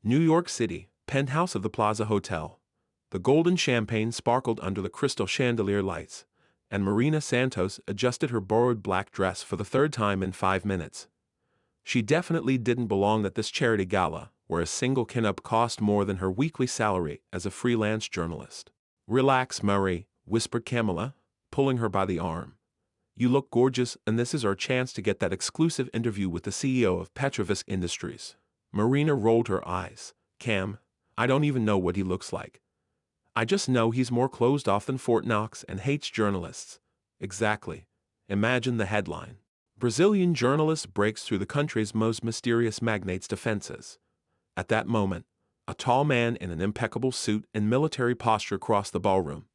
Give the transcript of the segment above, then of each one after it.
New York City, penthouse of the Plaza Hotel. The golden champagne sparkled under the crystal chandelier lights, and Marina Santos adjusted her borrowed black dress for the third time in 5 minutes. She definitely didn't belong at this charity gala, where a single chin-up cost more than her weekly salary as a freelance journalist. "Relax, Marie," whispered Camilla, pulling her by the arm. "You look gorgeous, and this is our chance to get that exclusive interview with the CEO of Petrovisk Industries." Marina rolled her eyes. "Cam, I don't even know what he looks like. I just know he's more closed off than Fort Knox and hates journalists." "Exactly. Imagine the headline. Brazilian journalist breaks through the country's most mysterious magnate's defenses." At that moment, a tall man in an impeccable suit and military posture crossed the ballroom.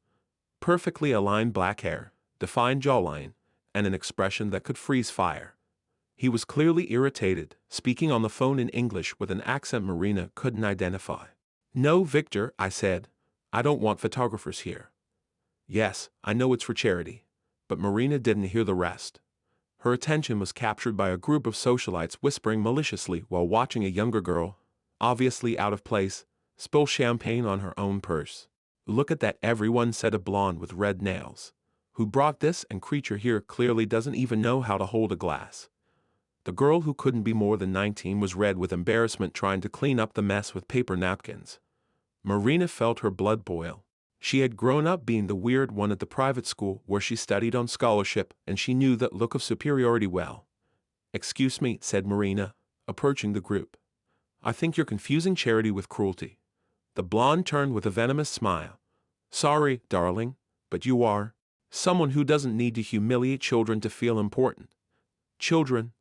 Perfectly aligned black hair, defined jawline, and an expression that could freeze fire. He was clearly irritated, speaking on the phone in English with an accent Marina couldn't identify. "No, Victor," I said. "I don't want photographers here." "Yes, I know it's for charity." But Marina didn't hear the rest. Her attention was captured by a group of socialites whispering maliciously while watching a younger girl, obviously out of place, spill champagne on her own purse. "Look at that," everyone said. "A blonde with red nails. Who brought this and creature here clearly doesn't even know how to hold a glass." The girl, who couldn't be more than 19, was red with embarrassment trying to clean up the mess with paper napkins. Marina felt her blood boil. She had grown up being the weird one at the private school where she studied on scholarship, and she knew that look of superiority well. "Excuse me," said Marina, approaching the group. "I think you're confusing charity with cruelty." The blonde turned with a venomous smile. "Sorry, darling, but you are. Someone who doesn't need to humiliate children to feel important." "Children?"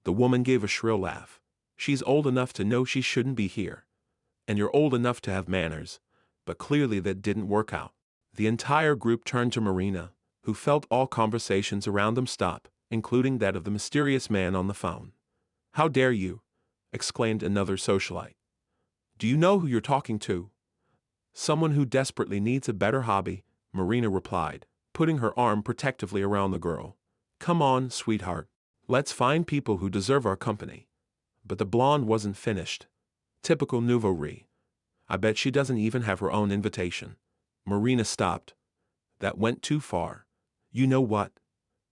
The woman gave a shrill laugh. "She's old enough to know she shouldn't be here. And you're old enough to have manners." But clearly that didn't work out. The entire group turned to Marina, who felt all conversations around them stop, including that of the mysterious man on the phone. "How dare you!" exclaimed another socialite. "Do you know who you're talking to?" "Someone who desperately needs a better hobby," Marina replied, putting her arm protectively around the girl. "Come on, sweetheart. Let's find people who deserve our company." But the blonde wasn't finished. Typical nouveau riche. "I bet she doesn't even have her own invitation." Marina stopped. "That went too far." "You know what?"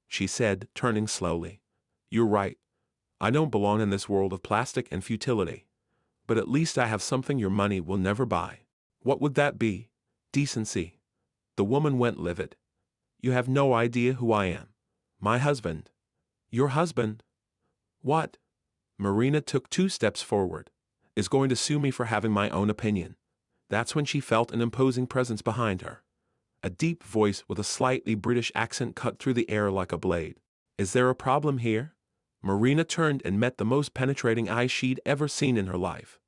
she said, turning slowly. "You're right. I don't belong in this world of plastic and futility. But at least I have something your money will never buy." "What would that be?" "Decency." The woman went livid. "You have no idea who I am. My husband." "Your husband?" "What?" Marina took 2 steps forward. "Is going to sue me for having my own opinion." That's when she felt an imposing presence behind her. A deep voice with a slightly British accent cut through the air like a blade. "Is there a problem here?" Marina turned and met the most penetrating eyes she'd ever seen in her life.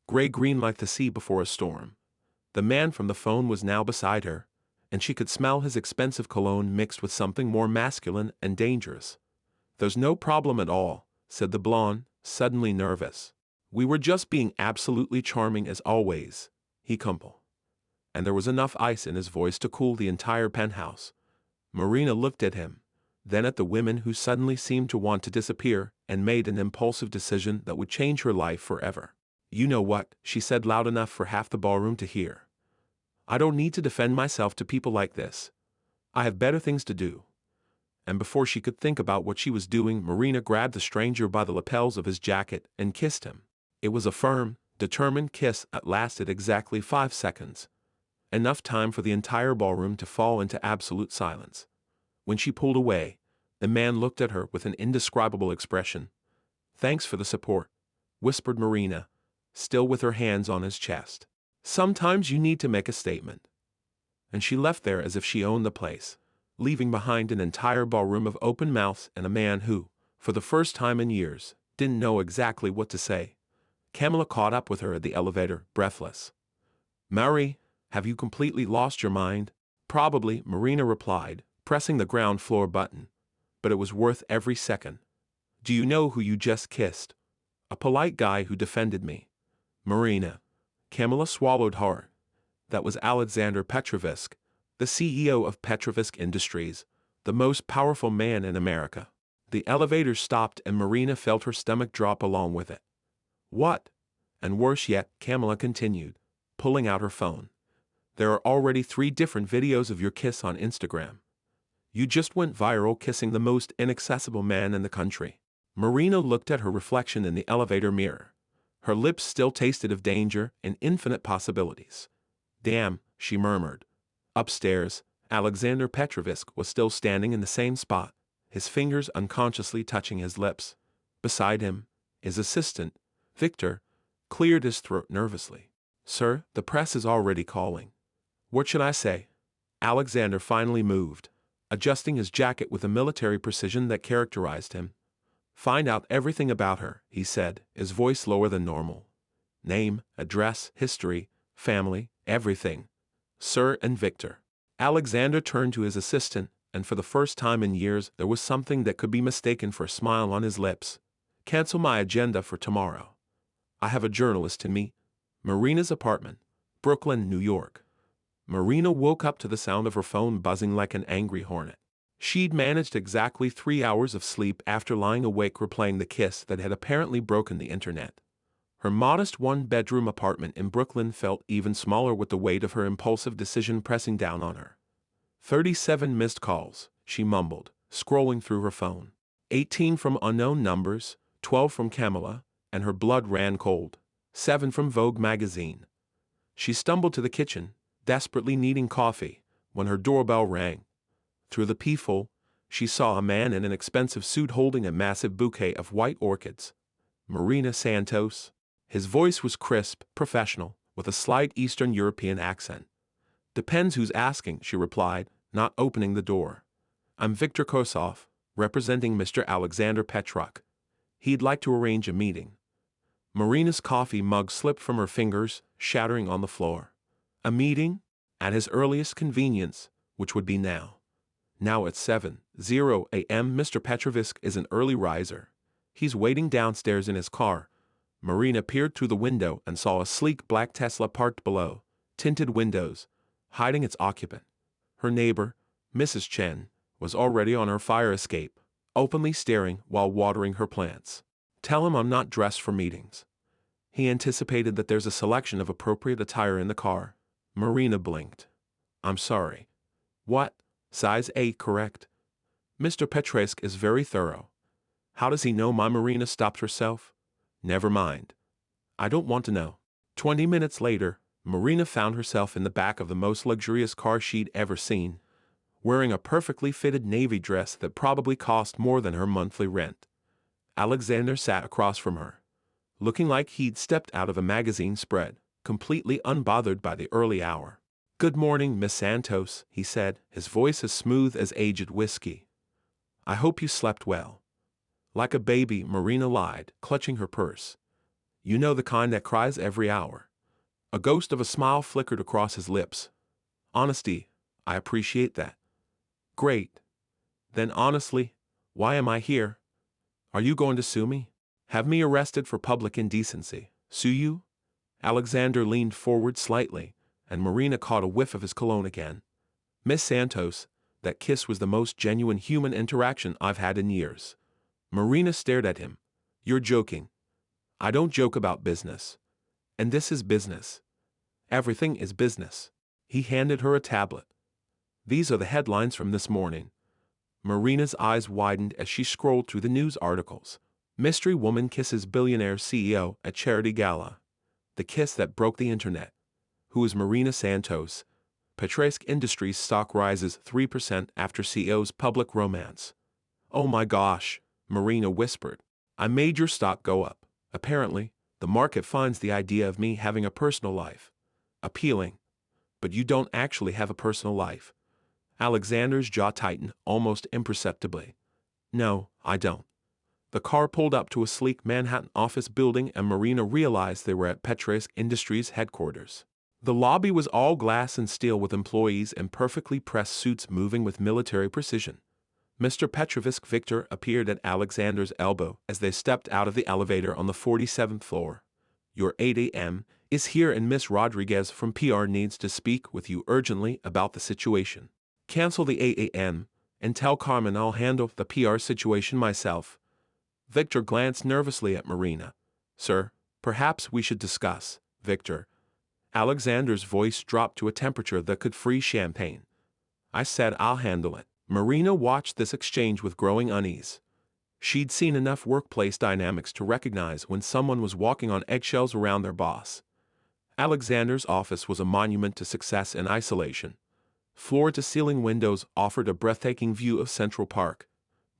Gray-green like the sea before a storm. The man from the phone was now beside her, and she could smell his expensive cologne mixed with something more masculine and dangerous. "There's no problem at all," said the blonde, suddenly nervous. "We were just being absolutely charming as always," he cumpled. And there was enough ice in his voice to cool the entire penthouse. Marina looked at him, then at the women who suddenly seemed to want to disappear, and made an impulsive decision that would change her life forever. "You know what?" she said loud enough for half the ballroom to hear. "I don't need to defend myself to people like this. I have better things to do." And before she could think about what she was doing, Marina grabbed the stranger by the lapels of his jacket and kissed him. It was a firm, determined kiss that lasted exactly 5 seconds. Enough time for the entire ballroom to fall into absolute silence. When she pulled away, the man looked at her with an indescribable expression. "Thanks for the support," whispered Marina, still with her hands on his chest. "Sometimes you need to make a statement." And she left there as if she owned the place, leaving behind an entire ballroom of open mouths and a man who, for the first time in years, didn't know exactly what to say. Camilla caught up with her at the elevator, breathless. "Marie, have you completely lost your mind?" "Probably," Marina replied, pressing the ground floor button. "But it was worth every second." "Do you know who you just kissed?" "A polite guy who defended me." "Marina." Camilla swallowed hard. "That was Alexander Petrovisk, the CEO of Petrovisk Industries, the most powerful man in America." The elevator stopped and Marina felt her stomach drop along with it. "What?" And worse yet, Kamala continued, pulling out her phone. There are already 3 different videos of your kiss on Instagram. You just went viral kissing the most inaccessible man in the country. Marina looked at her reflection in the elevator mirror. Her lips still tasted of danger and infinite possibilities. Damn, she murmured. Upstairs, Alexander Petrovich was still standing in the same spot, his fingers unconsciously touching his lips. Beside him, his assistant, Victor, cleared his throat nervously. Sir, the press is already calling. What should I say? Alexander finally moved, adjusting his jacket with a military precision that characterized him. Find out everything about her, he said, his voice lower than normal. Name, address, history, family, everything. Sir and Victor. Alexander turned to his assistant, and for the first time in years there was something that could be mistaken for a smile on his lips. Cancel my agenda for tomorrow. I have a journalist to meet. Marina's apartment, Brooklyn, New York. Marina woke up to the sound of her phone buzzing like an angry hornet. She'd managed exactly 3 hours of sleep after lying awake replaying the kiss that had apparently broken the internet. Her modest 1-bedroom apartment in Brooklyn felt even smaller with the weight of her impulsive decision pressing down on her. 37 missed calls, she mumbled, scrolling through her phone. 18 from unknown numbers, 12 from Kamala, and her blood ran cold. 7 from Vogue magazine. She stumbled to the kitchen, desperately needing coffee, when her doorbell rang. Through the peephole, she saw a man in an expensive suit holding a massive bouquet of white orchids. Marina Santos. His voice was crisp, professional, with a slight Eastern European accent. Depends who's asking, she replied, not opening the door. I'm Victor Kosov, representing Mr. Alexander Petruk. He'd like to arrange a meeting. Marina's coffee mug slipped from her fingers, shattering on the floor. A meeting? At his earliest convenience, which would be now. Now at 7:00 a.m. Mr. Petrovich is an early riser. He's waiting downstairs in his car. Marina peered through the window and saw a sleek black Tesla parked below, tinted windows, hiding its occupant. Her neighbor, Mrs. Chen, was already on her fire escape, openly staring while watering her plants. Tell him I'm not dressed for meetings. He anticipated that there's a selection of appropriate attire in the car. Marina blinked. I'm sorry. What? Size 8, correct? Mr. Petrovich is very thorough. How does he know my Marina stopped herself? Never mind. I don't want to know. 20 minutes later, Marina found herself in the back of the most luxurious car she'd ever seen, wearing a perfectly fitted navy dress that probably cost more than her monthly rent. Alexander sat across from her, looking like he'd stepped out of a magazine spread, completely unbothered by the early hour. Good morning, Miss Santos, he said, his voice as smooth as aged whiskey. I hope you slept well. Like a baby, Marina lied, clutching her purse. You know the kind that cries every hour. A ghost of a smile flickered across his lips. Honesty, I appreciate that. Great. Then honestly, why am I here? Are you going to sue me? Have me arrested for public indecency? Sue you? Alexander leaned forward slightly, and Marina caught a whiff of his cologne again. Miss Santos, that kiss was the most genuine human interaction I've had in years. Marina stared at him. You're joking. I don't joke about business. And this is business. Everything is business. He handed her a tablet. These are the headlines from this morning. Marina's eyes widened as she scrolled through the news articles. Mystery woman kisses billionaire CEO at charity gala. The kiss that broke the internet. Who is Marina Santos? Petraisk Industries stock rises 3% after CEO's public romance. Oh my gosh, Marina whispered. I made your stock go up. Apparently, the market finds the idea of me having a personal life appealing. But you don't actually have a personal life. Alexander's jaw tightened almost imperceptibly. No, I don't. The car pulled up to a sleek Manhattan office building and Marina realized they were at Petraisk Industries headquarters. The lobby was all glass and steel with employees in perfectly pressed suits moving with military precision. Mr. Petrovich Victor appeared at Alexander's elbow as they stepped out of the elevator on the 47th floor. Your 8 a.m. is here and Miss Rodriguez from PR needs to speak with you urgently about the situation. Cancel the 8 a.m. and tell Carmen I'll handle the PR situation myself. Victor glanced nervously at Marina. Sir, Perhaps we should discuss, Victor. Alexander's voice dropped to a temperature that could freeze champagne. I said I'll handle it. Marina watched this exchange with growing unease. She'd seen enough workplace dynamics to recognize when someone was walking on eggshells around their boss. Alexander's office was a monument to success and isolation. Floor-to-ceiling windows offered a breathtaking view of Central Park,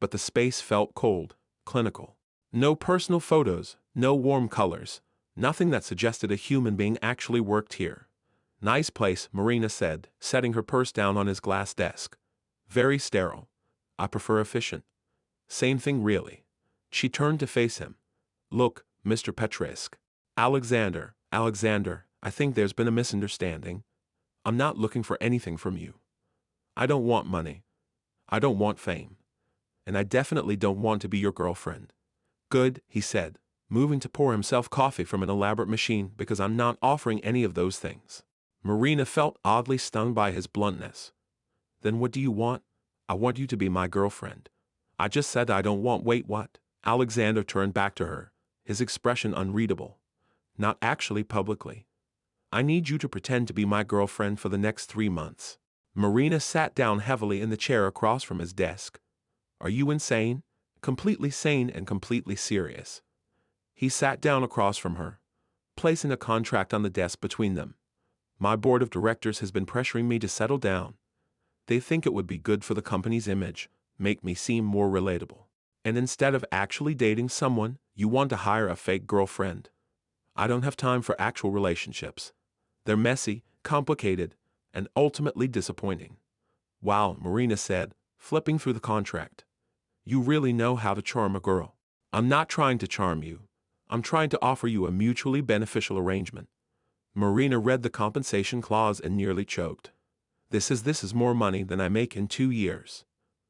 but the space felt cold, clinical. No personal photos, no warm colors, nothing that suggested a human being actually worked here. Nice place, Marina said, setting her purse down on his glass desk. Very sterile. I prefer efficient. Same thing really. She turned to face him. Look, Mr. Petresk. Alexander, I think there's been a misunderstanding. I'm not looking for anything from you. I don't want money. I don't want fame. And I definitely don't want to be your girlfriend. Good, he said, moving to pour himself coffee from an elaborate machine because I'm not offering any of those things. Marina felt oddly stung by his bluntness. Then what do you want? I want you to be my girlfriend. I just said I don't want. Wait, what? Alexander turned back to her, his expression unreadable. Not actually publicly. I need you to pretend to be my girlfriend for the next 3 months. Marina sat down heavily in the chair across from his desk. Are you insane? Completely sane and completely serious. He sat down across from her, placing a contract on the desk between them. My board of directors has been pressuring me to settle down. They think it would be good for the company's image, make me seem more relatable. And instead of actually dating someone, you want to hire a fake girlfriend. I don't have time for actual relationships. They're messy, complicated, and ultimately disappointing. Wow, Marina said, flipping through the contract. You really know how to charm a girl. I'm not trying to charm you. I'm trying to offer you a mutually beneficial arrangement. Marina read the compensation clause and nearly choked. This is more money than I make in 2 years.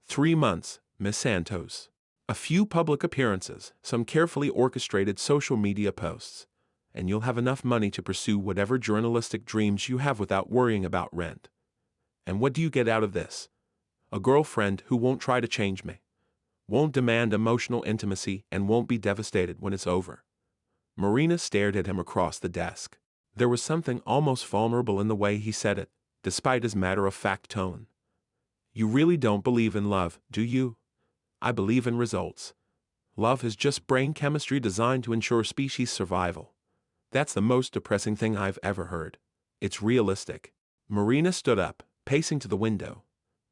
3 months, Miss Santos. A few public appearances, some carefully orchestrated social media posts, and you'll have enough money to pursue whatever journalistic dreams you have without worrying about rent. And what do you get out of this? A girlfriend who won't try to change me, won't demand emotional intimacy, and won't be devastated when it's over. Marina stared at him across the desk. There was something almost vulnerable in the way he said it, despite his matter-of-fact tone. You really don't believe in love, do you? I believe in results. Love is just brain chemistry designed to ensure species survival. That's the most depressing thing I've ever heard. It's realistic. Marina stood up, pacing to the window.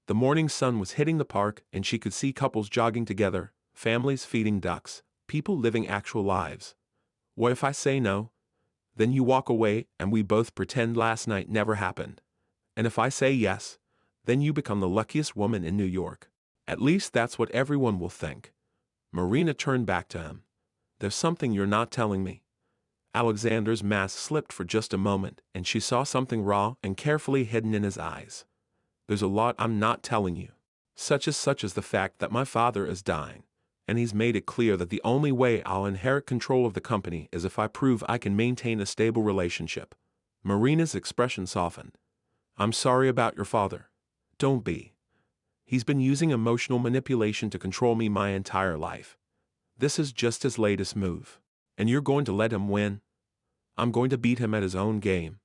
The morning sun was hitting the park, and she could see couples jogging together, families feeding ducks, people living actual lives. What if I say no? Then you walk away, and we both pretend last night never happened. And if I say yes, then you become the luckiest woman in New York. At least that's what everyone will think. Marina turned back to him. There's something you're not telling me. Alexander's mask slipped for just a moment, and she saw something raw and carefully hidden in his eyes. There's a lot I'm not telling you. Such as the fact that my father is dying, and he's made it clear that the only way I'll inherit control of the company is if I prove I can maintain a stable relationship. Marina's expression softened. I'm sorry about your father. Don't be. He's been using emotional manipulation to control me my entire life. This is just his latest move. And you're going to let him win? I'm going to beat him at his own game.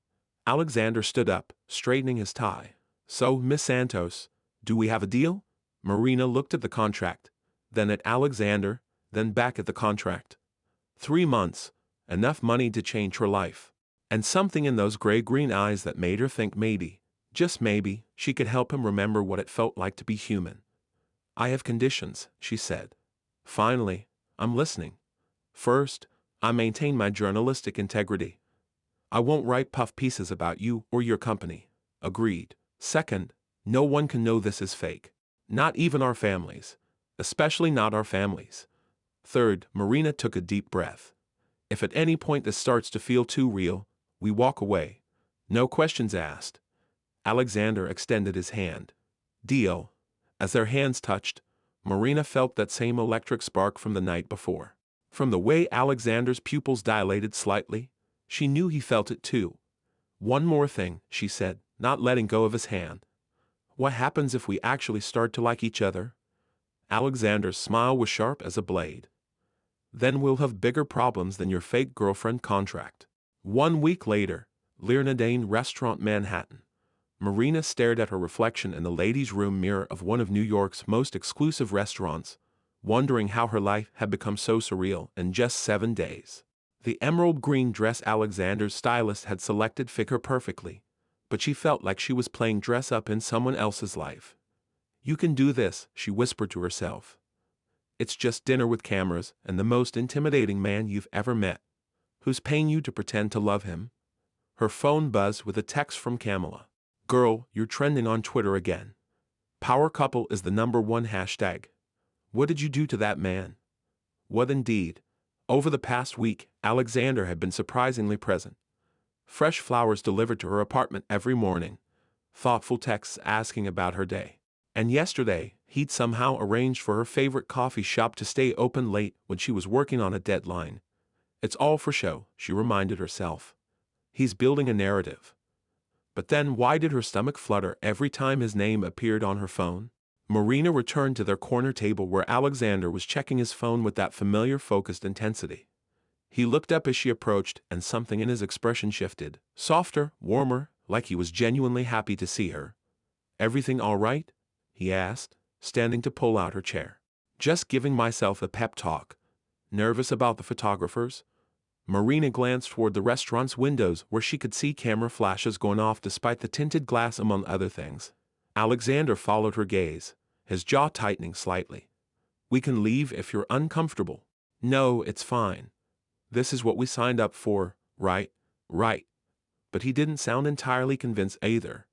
Alexander stood up, straightening his tie. So, Miss Santos, do we have a deal? Marina looked at the contract, then at Alexander, then back at the contract. 3 months, enough money to change her life. And something in those gray-green eyes that made her think maybe, just maybe, she could help him remember what it felt like to be human. I have conditions, she said. Finally, I'm listening. First, I maintain my journalistic integrity. I won't write puff pieces about you or your company. Agreed. Second, no one can know this is fake. Not even our families. Especially not our families. Third, Marina took a deep breath. If at any point this starts to feel too real, we walk away. No questions asked. Alexander extended his hand. Deal. As their hands touched, Marina felt that same electric spark from the night before. From the way Alexander's pupils dilated slightly, she knew he felt it too. One more thing, she said, not letting go of his hand. What happens if we actually start to like each other? Alexander's smile was sharp as a blade. Then we'll have bigger problems than your fake girlfriend contract. 1 week later, Leonardine Restaurant, Manhattan. Marina stared at her reflection in the ladies' room mirror of one of New York's most exclusive restaurants, wondering how her life had become so surreal in just 7 days. The emerald green dress Alexander's stylist had selected fit her perfectly, but she felt like she was playing dress-up in someone else's life. "You can do this," she whispered to herself. "It's just dinner with cameras and the most intimidating man you've ever met. Who's paying you to pretend to love him?" Her phone buzzed with a text from Kamala. "Girl, you're trending on Twitter again. Power couple is the #1 hashtag. What did you do to that man?" What indeed? Over the past week, Alexander had been surprisingly present. Fresh flowers delivered to her apartment every morning, thoughtful texts asking about her day. And yesterday, he'd somehow arranged for her favorite coffee shop to stay open late when she was working on a deadline. It's all for show, she reminded herself. He's building a narrative. But then why did her stomach flutter every time his name appeared on her phone? Marina returned to their corner table where Alexander was checking his phone with that familiar focused intensity. He looked up as she approached, and something in his expression shifted, softer, warmer, like he was genuinely happy to see her. "Everything all right?" he asked, standing to pull out her chair. "Just giving myself a pep talk. Nervous about the photographers?" Marina glanced toward the restaurant's windows where she could see camera flashes going off despite the tinted glass among other things. Alexander followed her gaze, his jaw tightening slightly. "We can leave if you're uncomfortable." "No, it's fine. This is what we signed up for, right?" "Right." But he didn't sound entirely convinced either.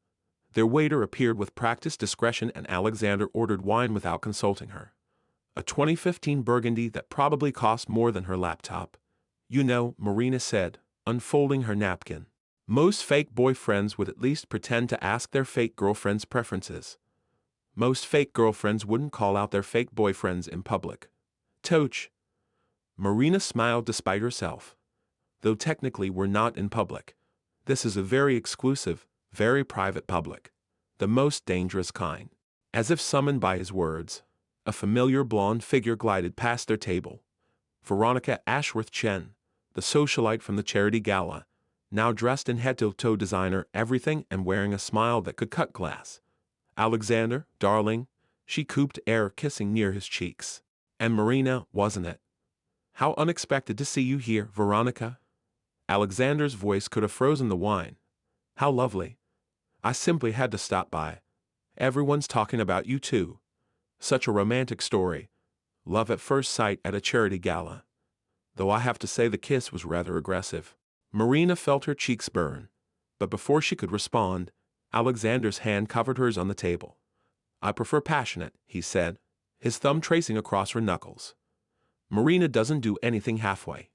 Their waiter appeared with practiced discretion and Alexander ordered wine without consulting her. A 2015 Burgundy that probably cost more than her laptop. "You know," Marina said, unfolding her napkin. "Most fake boyfriends would at least pretend to ask their fake girlfriends' preferences. Most fake girlfriends wouldn't call out their fake boyfriends in public." "Toch." Marina smiled despite herself. "Though technically we're not in public. This is a very exclusive, very private public. The most dangerous kind." As if summoned by his words, a familiar blonde figure glided past their table. Veronica Ashworth Chen, the socialite from the charity gala, now dressed in head-to-toe designer everything and wearing a smile that could cut glass. "Alexander, darling," she cooed, air kissing near his cheeks. "And Marina, wasn't it? How unexpected to see you here, Veronica." Alexander's voice could have frozen the wine. "How lovely. I simply had to stop by. Everyone's talking about you too. Such a romantic story. Love at first sight at a charity gala. Though I have to say the kiss was rather aggressive." Marina felt her cheeks burn, but before she could respond, Alexander's hand covered hers on the table. "I prefer passionate," he said, his thumb tracing across her knuckles. Marina doesn't do anything halfway.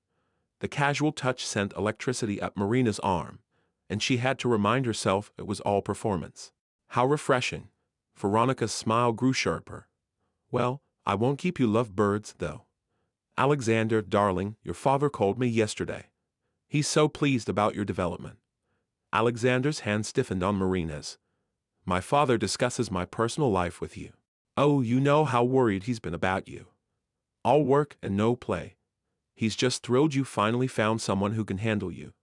The casual touch sent electricity up Marina's arm, and she had to remind herself it was all performance. How refreshing. Veronica's smile grew sharper. "Well, I won't keep you lovebirds, though. Alexander, darling, your father called me yesterday. He's so pleased about your development." Alexander's hand stiffened on Marina's. "My father discusses my personal life with you. Oh, you know how worried he's been about you. All work and no play. He's just thrilled you finally found someone who can handle you."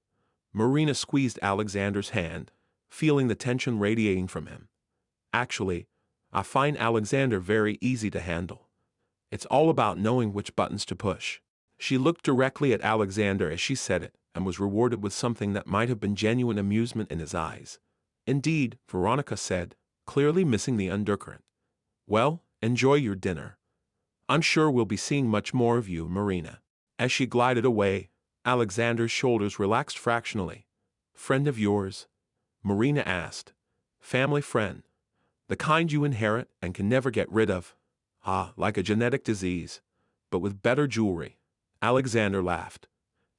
Marina squeezed Alexander's hand, feeling the tension radiating from him. "Actually, I find Alexander very easy to handle. It's all about knowing which buttons to push." She looked directly at Alexander as she said it, and was rewarded with something that might have been genuine amusement in his eyes. "Indeed," Veronica said, clearly missing the undercurrent. "Well, enjoy your dinner. I'm sure we'll be seeing much more of you, Marina." As she glided away, Alexander's shoulders relaxed fractionally. "Friend of yours?" Marina asked. "Family friend. The kind you inherit and can never get rid of. Ah, like a genetic disease, but with better jewelry." Alexander laughed.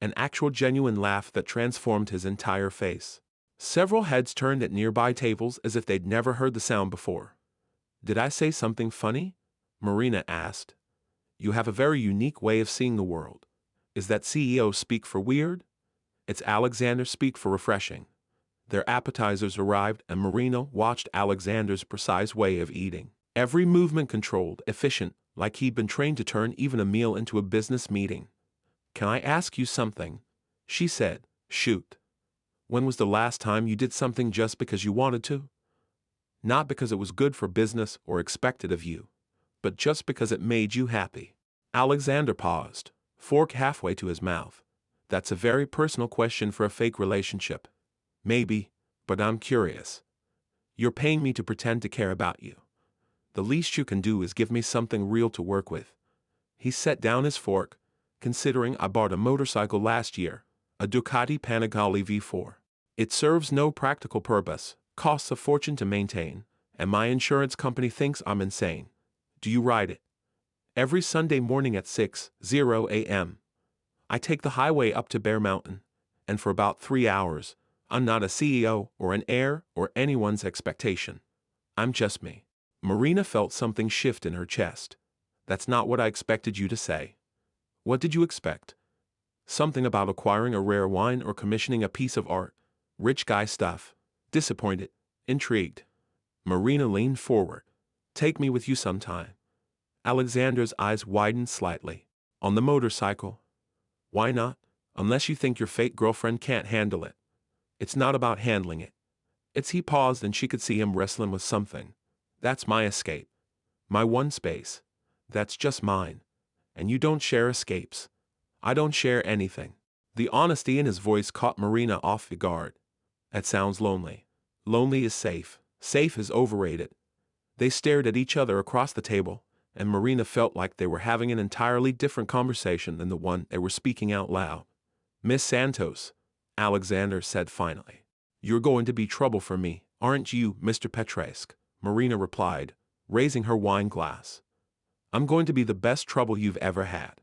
An actual genuine laugh that transformed his entire face. Several heads turned at nearby tables as if they'd never heard the sound before. "Did I say something funny?" Marina asked. "You have a very unique way of seeing the world. Is that CEO speak for weird?" "It's Alexander speak for refreshing." Their appetizers arrived and Marina watched Alexander's precise way of eating. Every movement controlled, efficient, like he'd been trained to turn even a meal into a business meeting. Can I ask you something? She said. Shoot. When was the last time you did something just because you wanted to? Not because it was good for business or expected of you, but just because it made you happy. Alexander paused, fork halfway to his mouth. That's a very personal question for a fake relationship. Maybe, but I'm curious. You're paying me to pretend to care about you. The least you can do is give me something real to work with. He set down his fork, considering I bought a motorcycle last year, a Ducati Panigale V4. It serves no practical purpose, costs a fortune to maintain, and my insurance company thinks I'm insane. Do you ride it? Every Sunday morning at 6:00 a.m. I take the highway up to Bear Mountain, and for about 3 hours, I'm not a CEO or an heir or anyone's expectation. I'm just me. Marina felt something shift in her chest. That's not what I expected you to say. What did you expect? Something about acquiring a rare wine or commissioning a piece of art. Rich guy stuff. Disappointed. Intrigued. Marina leaned forward. Take me with you sometime. Alexander's eyes widened slightly. On the motorcycle? Why not? Unless you think your fake girlfriend can't handle it. It's not about handling it. He paused and she could see him wrestling with something. That's my escape. My one space. That's just mine. And you don't share escapes. I don't share anything. The honesty in his voice caught Marina off guard. That sounds lonely. Lonely is safe. Safe is overrated. They stared at each other across the table, and Marina felt like they were having an entirely different conversation than the one they were speaking out loud. Miss Santos, Alexander said finally. You're going to be trouble for me, aren't you, Mr. Petraysk? Marina replied, raising her wine glass. I'm going to be the best trouble you've ever had.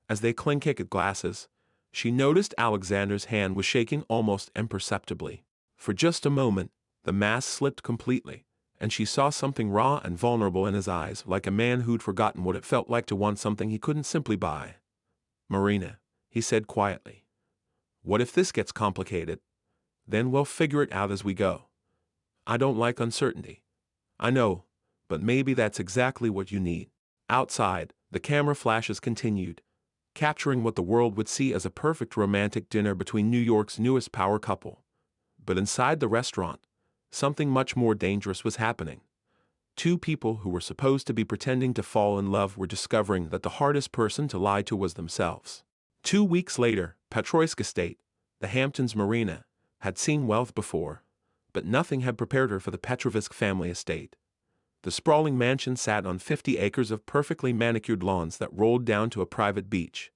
As they clink-kicked glasses, she noticed Alexander's hand was shaking almost imperceptibly. For just a moment, the mask slipped completely, and she saw something raw and vulnerable in his eyes, like a man who'd forgotten what it felt like to want something he couldn't simply buy. Marina, he said quietly. What if this gets complicated? Then we'll figure it out as we go. I don't like uncertainty. I know, but maybe that's exactly what you need. Outside, the camera flashes continued, capturing what the world would see as a perfect romantic dinner between New York's newest power couple. But inside the restaurant, something much more dangerous was happening. Two people who were supposed to be pretending to fall in love were discovering that the hardest person to lie to was themselves. 2 weeks later, Petroysk Estate, the Hamptons Marina, had seen wealth before, but nothing had prepared her for the Petrovisk family estate. The sprawling mansion sat on 50 acres of perfectly manicured lawns that rolled down to a private beach,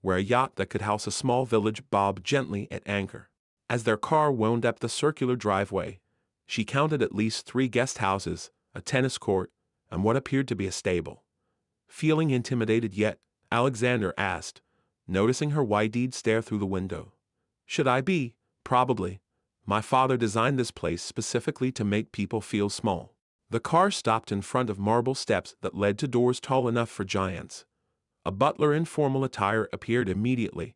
where a yacht that could house a small village bobbed gently at anchor. As their car wound up the circular driveway, she counted at least 3 guest houses, a tennis court, and what appeared to be a stable. Feeling intimidated yet, Alexander asked, noticing her wide-eyed stare through the window. Should I be? Probably. My father designed this place specifically to make people feel small. The car stopped in front of marble steps that led to doors tall enough for giants. A butler in formal attire appeared immediately,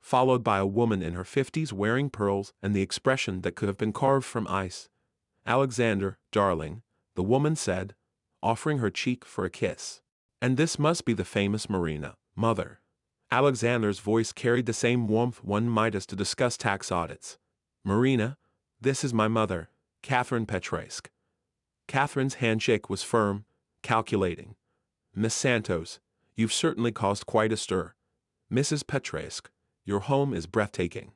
followed by a woman in her 50s wearing pearls and the expression that could have been carved from ice. Alexander, darling, the woman said, offering her cheek for a kiss. And this must be the famous Marina, mother. Alexander's voice carried the same warmth one might as to discuss tax audits. Marina, this is my mother, Catherine Petraysk. Catherine's handshake was firm, calculating. Miss Santos, you've certainly caused quite a stir. Mrs. Petraysk, your home is breathtaking.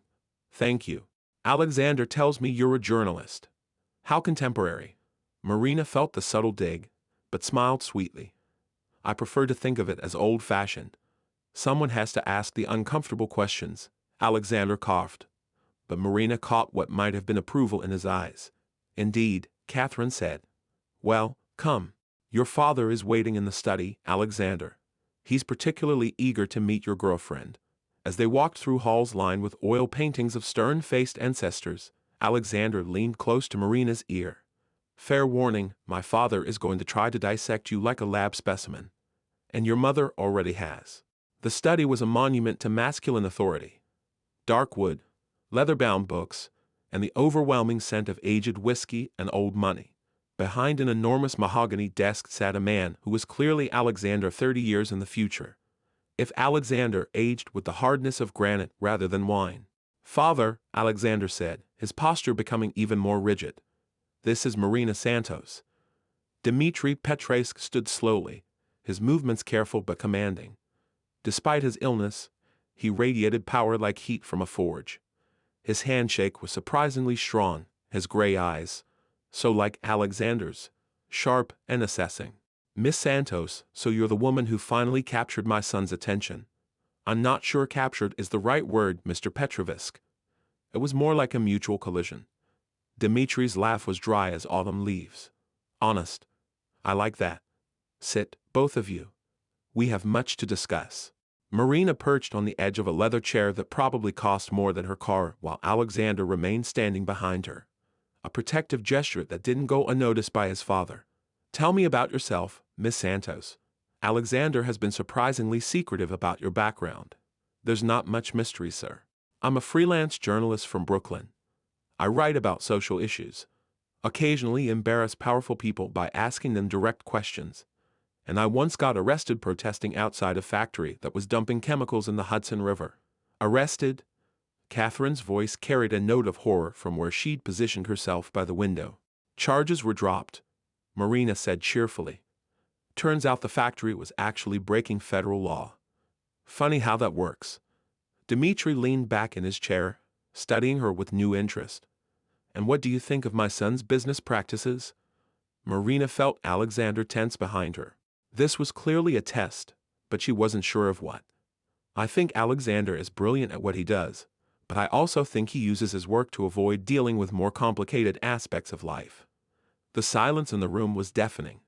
Thank you. Alexander tells me you're a journalist. How contemporary. Marina felt the subtle dig, but smiled sweetly. I prefer to think of it as old-fashioned. Someone has to ask the uncomfortable questions, Alexander coughed. But Marina caught what might have been approval in his eyes. Indeed, Catherine said. Well, come. Your father is waiting in the study, Alexander. He's particularly eager to meet your girlfriend. As they walked through halls lined with oil paintings of stern-faced ancestors, Alexander leaned close to Marina's ear. Fair warning, my father is going to try to dissect you like a lab specimen. And your mother already has. The study was a monument to masculine authority. Dark wood, leather-bound books, and the overwhelming scent of aged whiskey and old money. Behind an enormous mahogany desk sat a man who was clearly Alexander 30 years in the future. If Alexander aged with the hardness of granite rather than wine. Father, Alexander said, his posture becoming even more rigid. This is Marina Santos. Dmitri Petrovsk stood slowly, his movements careful but commanding. Despite his illness, he radiated power like heat from a forge. His handshake was surprisingly strong, his gray eyes, so like Alexander's, sharp and assessing. Miss Santos, so you're the woman who finally captured my son's attention. I'm not sure captured is the right word, Mr. Petrovsk. It was more like a mutual collision. Dmitri's laugh was dry as autumn leaves. Honest. I like that. Sit, both of you. We have much to discuss. Marina perched on the edge of a leather chair that probably cost more than her car while Alexander remained standing behind her. A protective gesture that didn't go unnoticed by his father. Tell me about yourself, Miss Santos. Alexander has been surprisingly secretive about your background. There's not much mystery, sir. I'm a freelance journalist from Brooklyn. I write about social issues. Occasionally embarrass powerful people by asking them direct questions. And I once got arrested protesting outside a factory that was dumping chemicals in the Hudson River. Arrested? Catherine's voice carried a note of horror from where she'd positioned herself by the window. Charges were dropped, Marina said cheerfully. Turns out the factory was actually breaking federal law. Funny how that works. Dmitri leaned back in his chair, studying her with new interest. And what do you think of my son's business practices? Marina felt Alexander tense behind her. This was clearly a test, but she wasn't sure of what. I think Alexander is brilliant at what he does, but I also think he uses his work to avoid dealing with more complicated aspects of life. The silence in the room was deafening.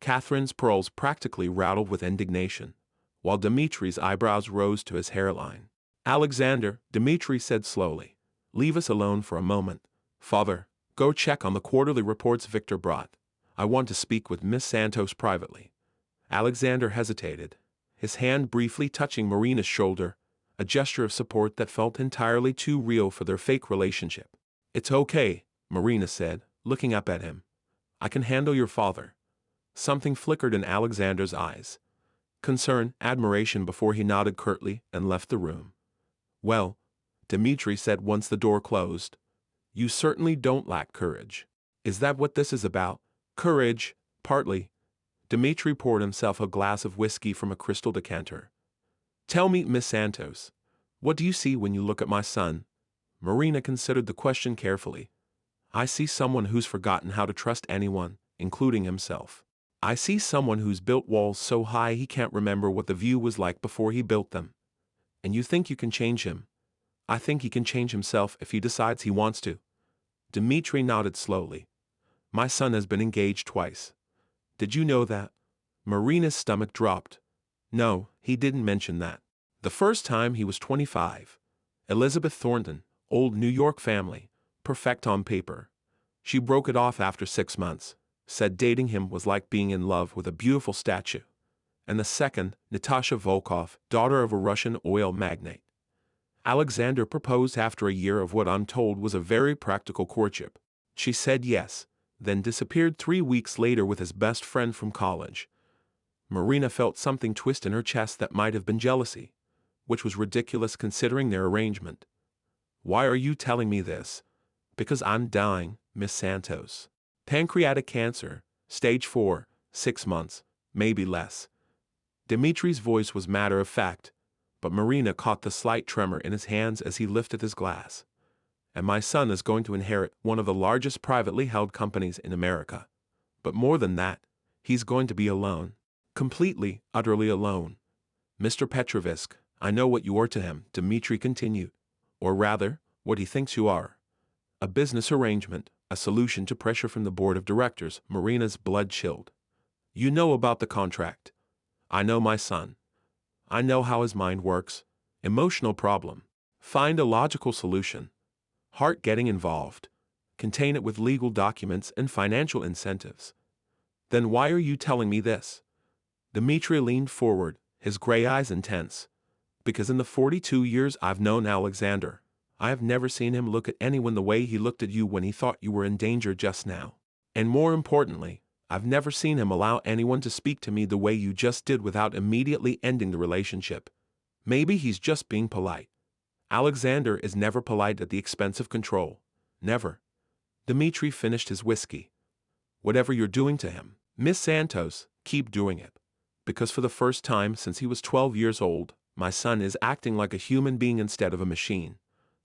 Catherine's pearls practically rattled with indignation, while Dmitri's eyebrows rose to his hairline. Alexander, Dmitri said slowly, leave us alone for a moment. Father, go check on the quarterly reports Victor brought. I want to speak with Miss Santos privately. Alexander hesitated, his hand briefly touching Marina's shoulder, a gesture of support that felt entirely too real for their fake relationship. It's okay, Marina said, looking up at him. I can handle your father. Something flickered in Alexander's eyes. Concern, admiration before he nodded curtly and left the room. Well, Dmitri said once the door closed, you certainly don't lack courage. Is that what this is about? Courage, partly. Dmitri poured himself a glass of whiskey from a crystal decanter. Tell me, Miss Santos, what do you see when you look at my son? Marina considered the question carefully. I see someone who's forgotten how to trust anyone, including himself. I see someone who's built walls so high he can't remember what the view was like before he built them. And you think you can change him? I think he can change himself if he decides he wants to. Dmitri nodded slowly. My son has been engaged twice. Did you know that? Marina's stomach dropped. No, he didn't mention that. The first time he was 25. Elizabeth Thornton, old New York family, perfect on paper. She broke it off after 6 months, said dating him was like being in love with a beautiful statue. And the second, Natasha Volkov, daughter of a Russian oil magnate. Alexander proposed after a year of what I'm told was a very practical courtship. She said yes, then disappeared 3 weeks later with his best friend from college. Marina felt something twist in her chest that might have been jealousy, which was ridiculous considering their arrangement. Why are you telling me this? Because I'm dying, Miss Santos. Pancreatic cancer, stage 4, 6 months, maybe less. Dmitri's voice was matter of fact, but Marina caught the slight tremor in his hands as he lifted his glass. And my son is going to inherit one of the largest privately held companies in America. But more than that, he's going to be alone. Completely, utterly alone. Mr. Petrovsk, I know what you are to him, Dmitri continued. Or rather, what he thinks you are. A business arrangement, a solution to pressure from the board of directors. Marina's blood chilled. You know about the contract. I know my son. I know how his mind works. Emotional problem. Find a logical solution. Heart getting involved. Contain it with legal documents and financial incentives. Then why are you telling me this? Dmitri leaned forward, his gray eyes intense. Because in the 42 years I've known Alexander, I have never seen him look at anyone the way he looked at you when he thought you were in danger just now. And more importantly, I've never seen him allow anyone to speak to me the way you just did without immediately ending the relationship. Maybe he's just being polite. Alexander is never polite at the expense of control. Never. Dmitri finished his whiskey. Whatever you're doing to him, Miss Santos, keep doing it. Because for the first time since he was 12 years old, my son is acting like a human being instead of a machine.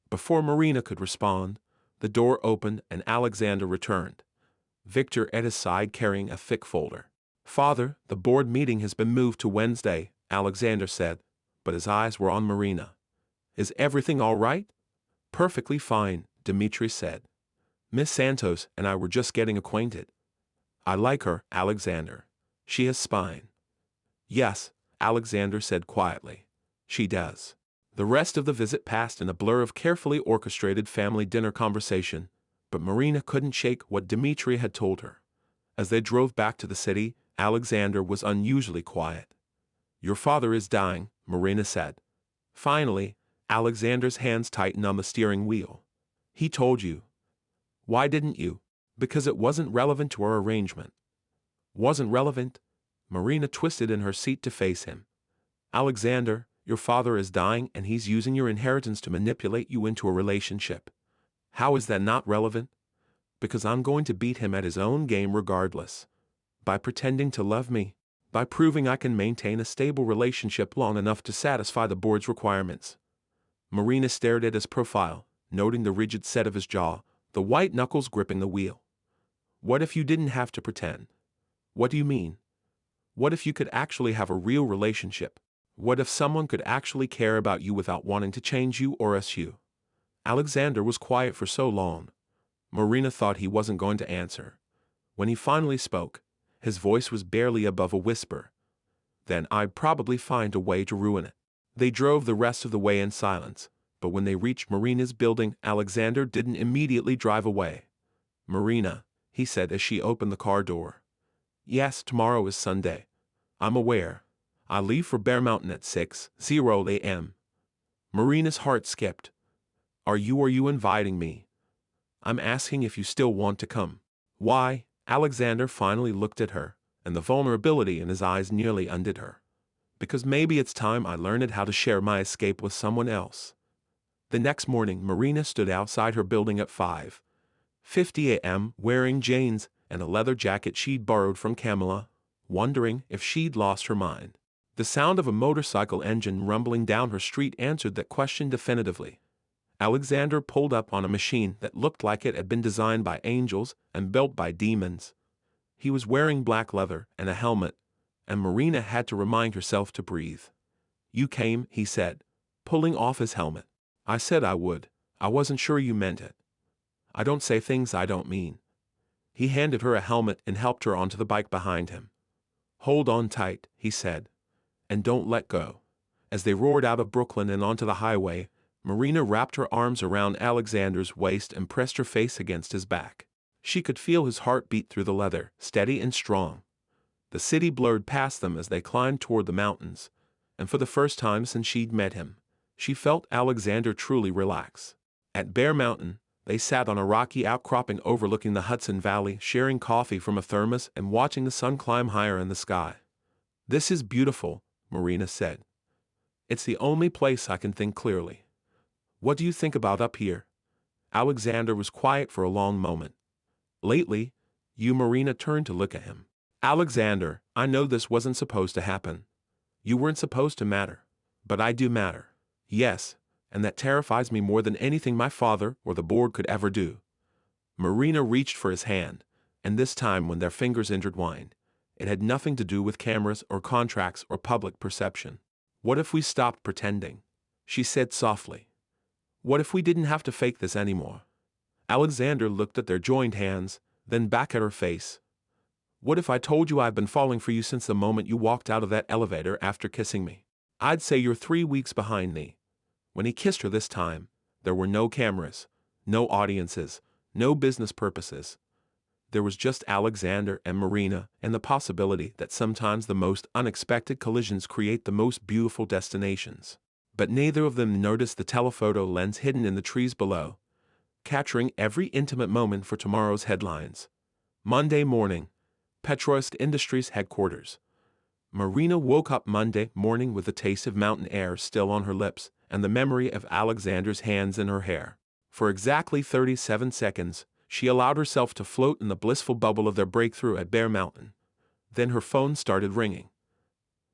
Before Marina could respond, the door opened and Alexander returned. Victor at his side carrying a thick folder. Father, the board meeting has been moved to Wednesday, Alexander said, but his eyes were on Marina. Is everything all right? Perfectly fine, Dmitri said. Miss Santos and I were just getting acquainted. I like her, Alexander. She has spine. Yes, Alexander said quietly. She does. The rest of the visit passed in a blur of carefully orchestrated family dinner conversation, but Marina couldn't shake what Dmitri had told her. As they drove back to the city, Alexander was unusually quiet. Your father is dying, Marina said. Finally, Alexander's hands tightened on the steering wheel. He told you. Why didn't you? Because it wasn't relevant to our arrangement. Wasn't relevant? Marina twisted in her seat to face him. Alexander, your father is dying and he's using your inheritance to manipulate you into a relationship. How is that not relevant? Because I'm going to beat him at his own game regardless. By pretending to love me. By proving I can maintain a stable relationship long enough to satisfy the board's requirements. Marina stared at his profile, noting the rigid set of his jaw, the white knuckles gripping the wheel. What if you didn't have to pretend? What do you mean? What if you could actually have a real relationship? What if someone could actually care about you without wanting to change you or us you? Alexander was quiet for so long. Marina thought he wasn't going to answer. When he finally spoke, his voice was barely above a whisper. Then I'd probably find a way to ruin it. They drove the rest of the way in silence, but when they reached Marina's building, Alexander didn't immediately drive away. Marina, he said as she opened the car door. Yes, tomorrow is Sunday. I'm aware. I leave for Bear Mountain at 6:00 a.m. Marina's heart skipped. Are you inviting me? I'm asking if you still want to come. Why? Alexander finally looked at her, and the vulnerability in his eyes nearly undid her. Because maybe it's time I learned how to share my escape with someone else. The next morning, Marina stood outside her building at 5:50 a.m. wearing jeans and a leather jacket she'd borrowed from Camilla, wondering if she'd lost her mind. The sound of a motorcycle engine rumbling down her street answered that question definitively. Alexander pulled up on a machine that looked like it had been designed by angels and built by demons. He was wearing black leather and a helmet, and Marina had to remind herself to breathe. You came, he said, pulling off his helmet. I said I would. I wasn't sure you meant it. I don't say things I don't mean. He handed her a helmet and helped her onto the bike behind him. Hold on tight, he said. And don't let go. As they roared out of Brooklyn and onto the highway, Marina wrapped her arms around Alexander's waist and pressed her face against his back. She could feel his heart beat through the leather, steady and strong. The city blurred past them as they climbed toward the mountains, and for the first time since she'd met him, she felt Alexander truly relax. At Bear Mountain, they sat on a rocky outcropping overlooking the Hudson Valley, sharing coffee from a thermos and watching the sun climb higher in the sky. This is beautiful, Marina said. It's the only place I can think clearly. What do you think about up here? Alexander was quiet for a long moment. Lately, Marina turned to look at him. Alexander, I know this wasn't supposed to happen. You weren't supposed to matter. But I do matter. Yes, and that terrifies me more than anything my father or the board could ever do. Marina reached for his hand, and this time when their fingers intertwined, it had nothing to do with cameras or contracts or public perception. What if we stopped pretending? She said softly. What if we didn't have to fake this anymore? Alexander looked at their joined hands, then back at her face. What if I told you I've been falling for you since the moment you walked out of that elevator after kissing me? I'd say you're 3 weeks behind me. When he kissed her this time, there were no cameras, no audiences, no business purposes. There was just Alexander and Marina and the possibility that sometimes the most unexpected collisions create the most beautiful destinations. But neither of them noticed the telephoto lens hidden in the trees below, capturing every intimate moment for tomorrow's headlines. Monday morning, Petroist Industries headquarters. Marina woke up Monday morning with the taste of mountain air still on her lips and the memory of Alexander's hands in her hair. For exactly 37 seconds, she allowed herself to float in the blissful bubble of their breakthrough at Bear Mountain. Then her phone started ringing.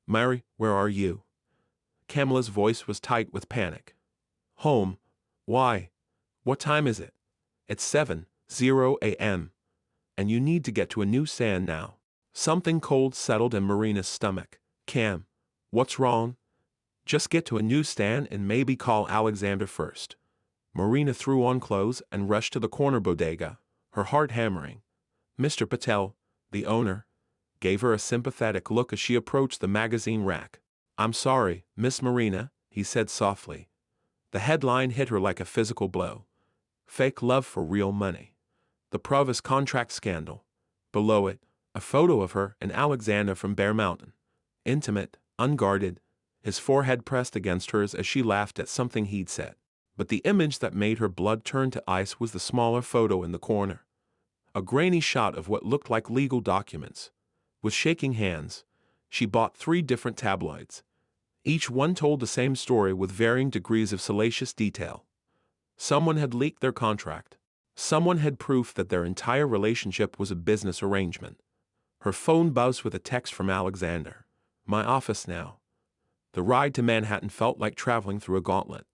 "Mary, where are you?" Camilla's voice was tight with panic. "Home. Why? What time is it?" "It's 7:00 a.m. And you need to get to a new stand now." Something cold settled in Marina's stomach. "Cam, what's wrong?" "Just get to a newsstand and maybe call Alexander first." Marina threw on clothes and rushed to the corner bodega, her heart hammering. Mr. Patel, the owner, gave her a sympathetic look as she approached the magazine rack. "I'm sorry, Miss Marina," he said softly. The headline hit her like a physical blow. "Fake love for real money. The Provis contract scandal." Below it, a photo of her and Alexander from Bear Mountain. Intimate, unguarded, his forehead pressed against hers as she laughed at something he'd said. But the image that made her blood turn to ice was the smaller photo in the corner. A grainy shot of what looked like legal documents. With shaking hands, she bought 3 different tabloids. Each one told the same story with varying degrees of salacious detail. Someone had leaked their contract. Someone had proof that their entire relationship was a business arrangement. Her phone buzzed with a text from Alexander. "My office now." The ride to Manhattan felt like traveling through a gauntlet.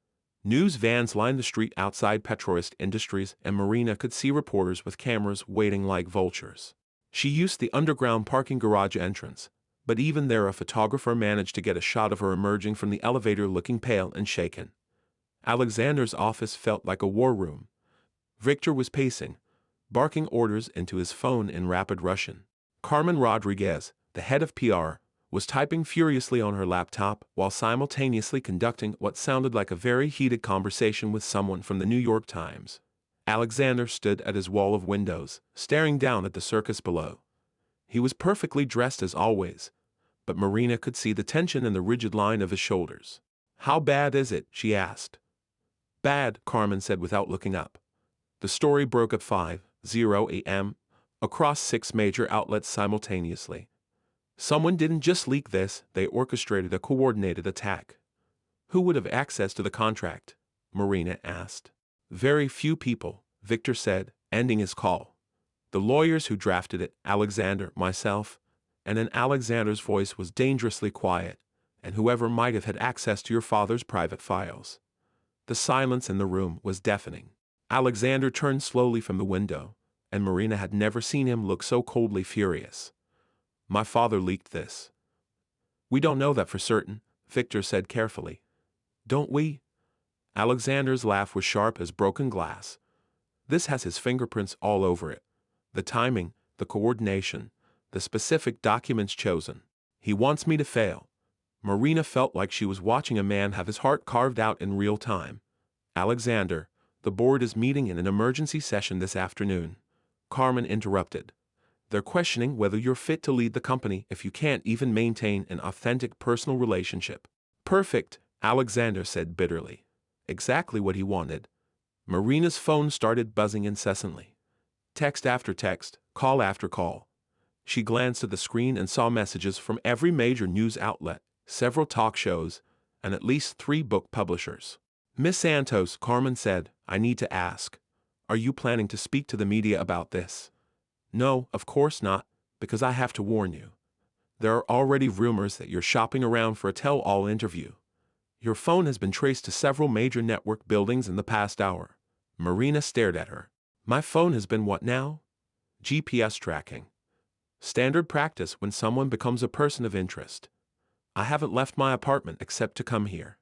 News vans lined the street outside Petroist Industries, and Marina could see reporters with cameras waiting like vultures. She used the underground parking garage entrance, but even there a photographer managed to get a shot of her emerging from the elevator looking pale and shaken. Alexander's office felt like a war room. Victor was pacing, barking orders into his phone in rapid Russian. Carmen Rodriguez, the head of PR, was typing furiously on her laptop while simultaneously conducting what sounded like a very heated conversation with someone from the New York Times. Alexander stood at his wall of windows, staring down at the circus below. He was perfectly dressed as always, but Marina could see the tension in the rigid line of his shoulders. "How bad is it?" she asked. "Bad," Carmen said without looking up. The story broke at 5:00 a.m. across 6 major outlets simultaneously. Someone didn't just leak this, they orchestrated a coordinated attack. "Who would have access to the contract?" Marina asked. "Very few people," Victor said, ending his call. "The lawyers who drafted it, Alexander, myself," and then Alexander's voice was dangerously quiet, "and whoever might have had access to your father's private files." The silence in the room was deafening. Alexander turned slowly from the window, and Marina had never seen him look so coldly furious. "My father leaked this." "We don't know that for certain," Victor said carefully. "Don't we?" Alexander's laugh was sharp as broken glass. "This has his fingerprints all over it. The timing, the coordination, the specific documents chosen. He wants me to fail." Marina felt like she was watching a man have his heart carved out in real time. "Alexander, the board is meeting in an emergency session this afternoon." Carmen interrupted. "They're questioning whether you're fit to lead the company if you can't even maintain an authentic personal relationship." "Perfect," Alexander said bitterly. Exactly what he wanted. Marina's phone started buzzing incessantly. Text after text, call after call. She glanced at the screen and saw messages from every major news outlet, several talk shows, and at least 3 book publishers. "Miss Santos," Carmen said, "I need to ask. Are you planning to speak to the media about this?" "No, of course not, because I have to warn you. There are already rumors that you're shopping around for a tell-all interview. Your phone has been traced to several major network buildings in the past hour." Marina stared at her. "My phone has been what now?" "GPS tracking. Standard practice when someone becomes a person of interest. I haven't left my apartment except to come here."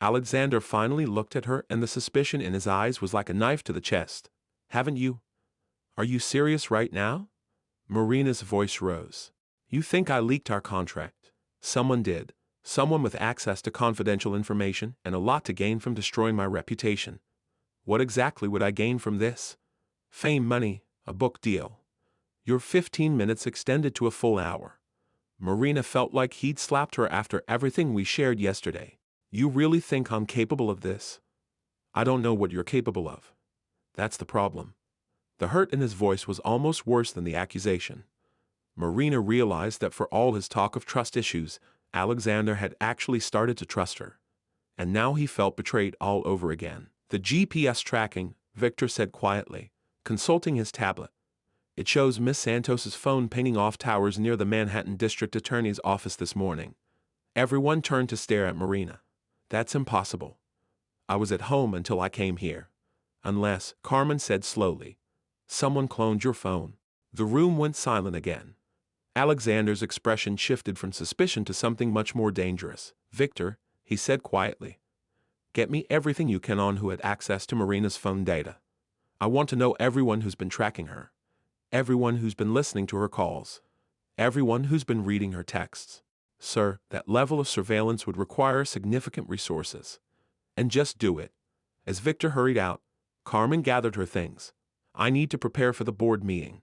Alexander finally looked at her, and the suspicion in his eyes was like a knife to the chest. "Haven't you? Are you serious right now?" Marina's voice rose. "You think I leaked our contract? Someone did. Someone with access to confidential information and a lot to gain from destroying my reputation. What exactly would I gain from this? Fame, money, a book deal. Your 15 minutes extended to a full hour." Marina felt like he'd slapped her after everything we shared yesterday. "You really think I'm capable of this?" "I don't know what you're capable of. That's the problem." The hurt in his voice was almost worse than the accusation. Marina realized that for all his talk of trust issues, Alexander had actually started to trust her. And now he felt betrayed all over again. The GPS tracking, Victor said quietly, consulting his tablet. It shows Miss Santos's phone pinging off towers near the Manhattan District Attorney's office this morning. Everyone turned to stare at Marina. That's impossible. I was at home until I came here. Unless, Carmen said slowly, someone cloned your phone. The room went silent again. Alexander's expression shifted from suspicion to something much more dangerous. Victor, he said quietly, get me everything you can on who had access to Marina's phone data. I want to know everyone who's been tracking her. Everyone who's been listening to her calls. Everyone who's been reading her texts. Sir, that level of surveillance would require significant resources. And just do it. As Victor hurried out, Carmen gathered her things. I need to prepare for the board meeting.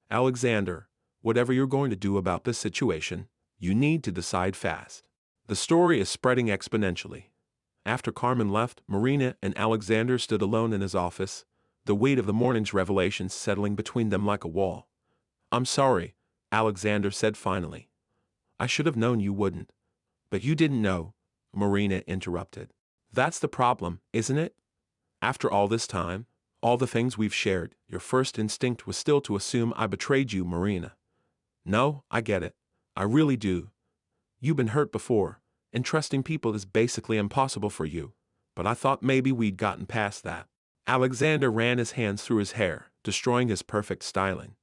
Alexander, whatever you're going to do about this situation, you need to decide fast. The story is spreading exponentially. After Carmen left, Marina and Alexander stood alone in his office, the weight of the morning's revelations settling between them like a wall. I'm sorry, Alexander said finally. I should have known you wouldn't. But you didn't know, Marina interrupted. That's the problem, isn't it? After all this time, all the things we've shared, your first instinct was still to assume I betrayed you, Marina. No, I get it. I really do. You've been hurt before, and trusting people is basically impossible for you. But I thought maybe we'd gotten past that. Alexander ran his hands through his hair, destroying his perfect styling.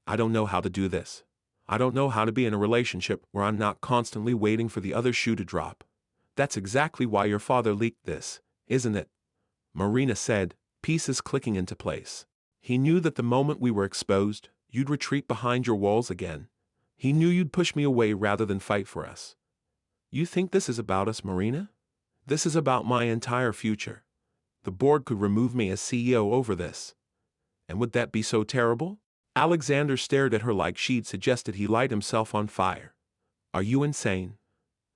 I don't know how to do this. I don't know how to be in a relationship where I'm not constantly waiting for the other shoe to drop. That's exactly why your father leaked this, isn't it? Marina said, pieces clicking into place. He knew that the moment we were exposed, you'd retreat behind your walls again. He knew you'd push me away rather than fight for us. You think this is about us, Marina? This is about my entire future. The board could remove me as CEO over this. And would that be so terrible? Alexander stared at her like she'd suggested he light himself on fire. Are you insane?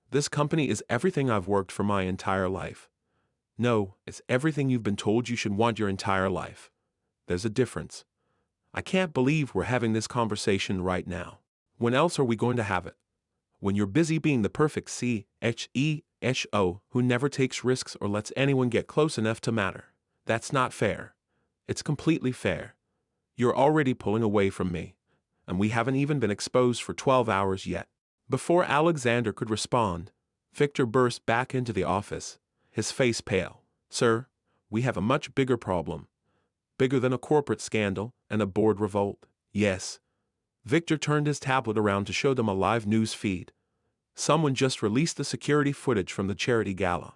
This company is everything I've worked for my entire life. No, it's everything you've been told you should want your entire life. There's a difference. I can't believe we're having this conversation right now. When else are we going to have it? When you're busy being the perfect CEO who never takes risks or lets anyone get close enough to matter. That's not fair. It's completely fair. You're already pulling away from me, and we haven't even been exposed for 12 hours yet. Before Alexander could respond, Victor burst back into the office, his face pale. Sir, we have a much bigger problem. Bigger than a corporate scandal and a board revolt. Yes. Victor turned his tablet around to show them a live news feed. Someone just released the security footage from the charity gala.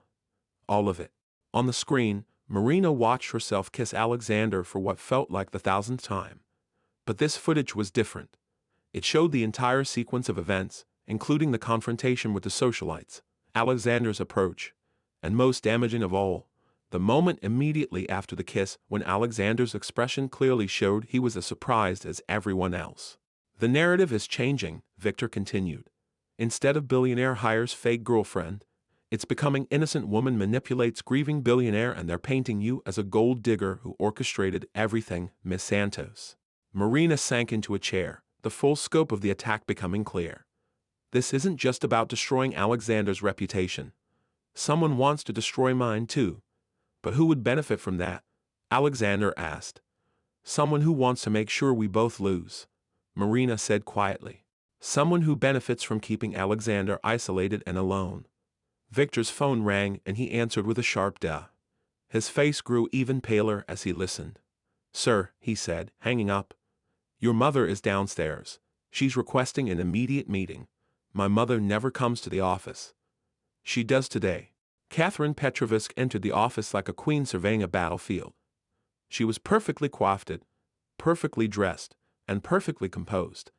All of it. On the screen, Marina watched herself kiss Alexander for what felt like the 1000th time. But this footage was different. It showed the entire sequence of events, including the confrontation with the socialites, Alexander's approach, and most damaging of all, the moment immediately after the kiss when Alexander's expression clearly showed he was as surprised as everyone else. The narrative is changing, Victor continued. Instead of billionaire hires fake girlfriend, it's becoming innocent woman manipulates grieving billionaire and they're painting you as a gold digger who orchestrated everything, Miss Santos. Marina sank into a chair, the full scope of the attack becoming clear. This isn't just about destroying Alexander's reputation. Someone wants to destroy mine too. But who would benefit from that? Alexander asked. Someone who wants to make sure we both lose, Marina said quietly. Someone who benefits from keeping Alexander isolated and alone. Victor's phone rang and he answered with a sharp duh. His face grew even paler as he listened. Sir, he said, hanging up. Your mother is downstairs. She's requesting an immediate meeting. My mother never comes to the office. She does today. Catherine Petrovsk entered the office like a queen surveying a battlefield. She was perfectly coiffed, perfectly dressed, and perfectly composed.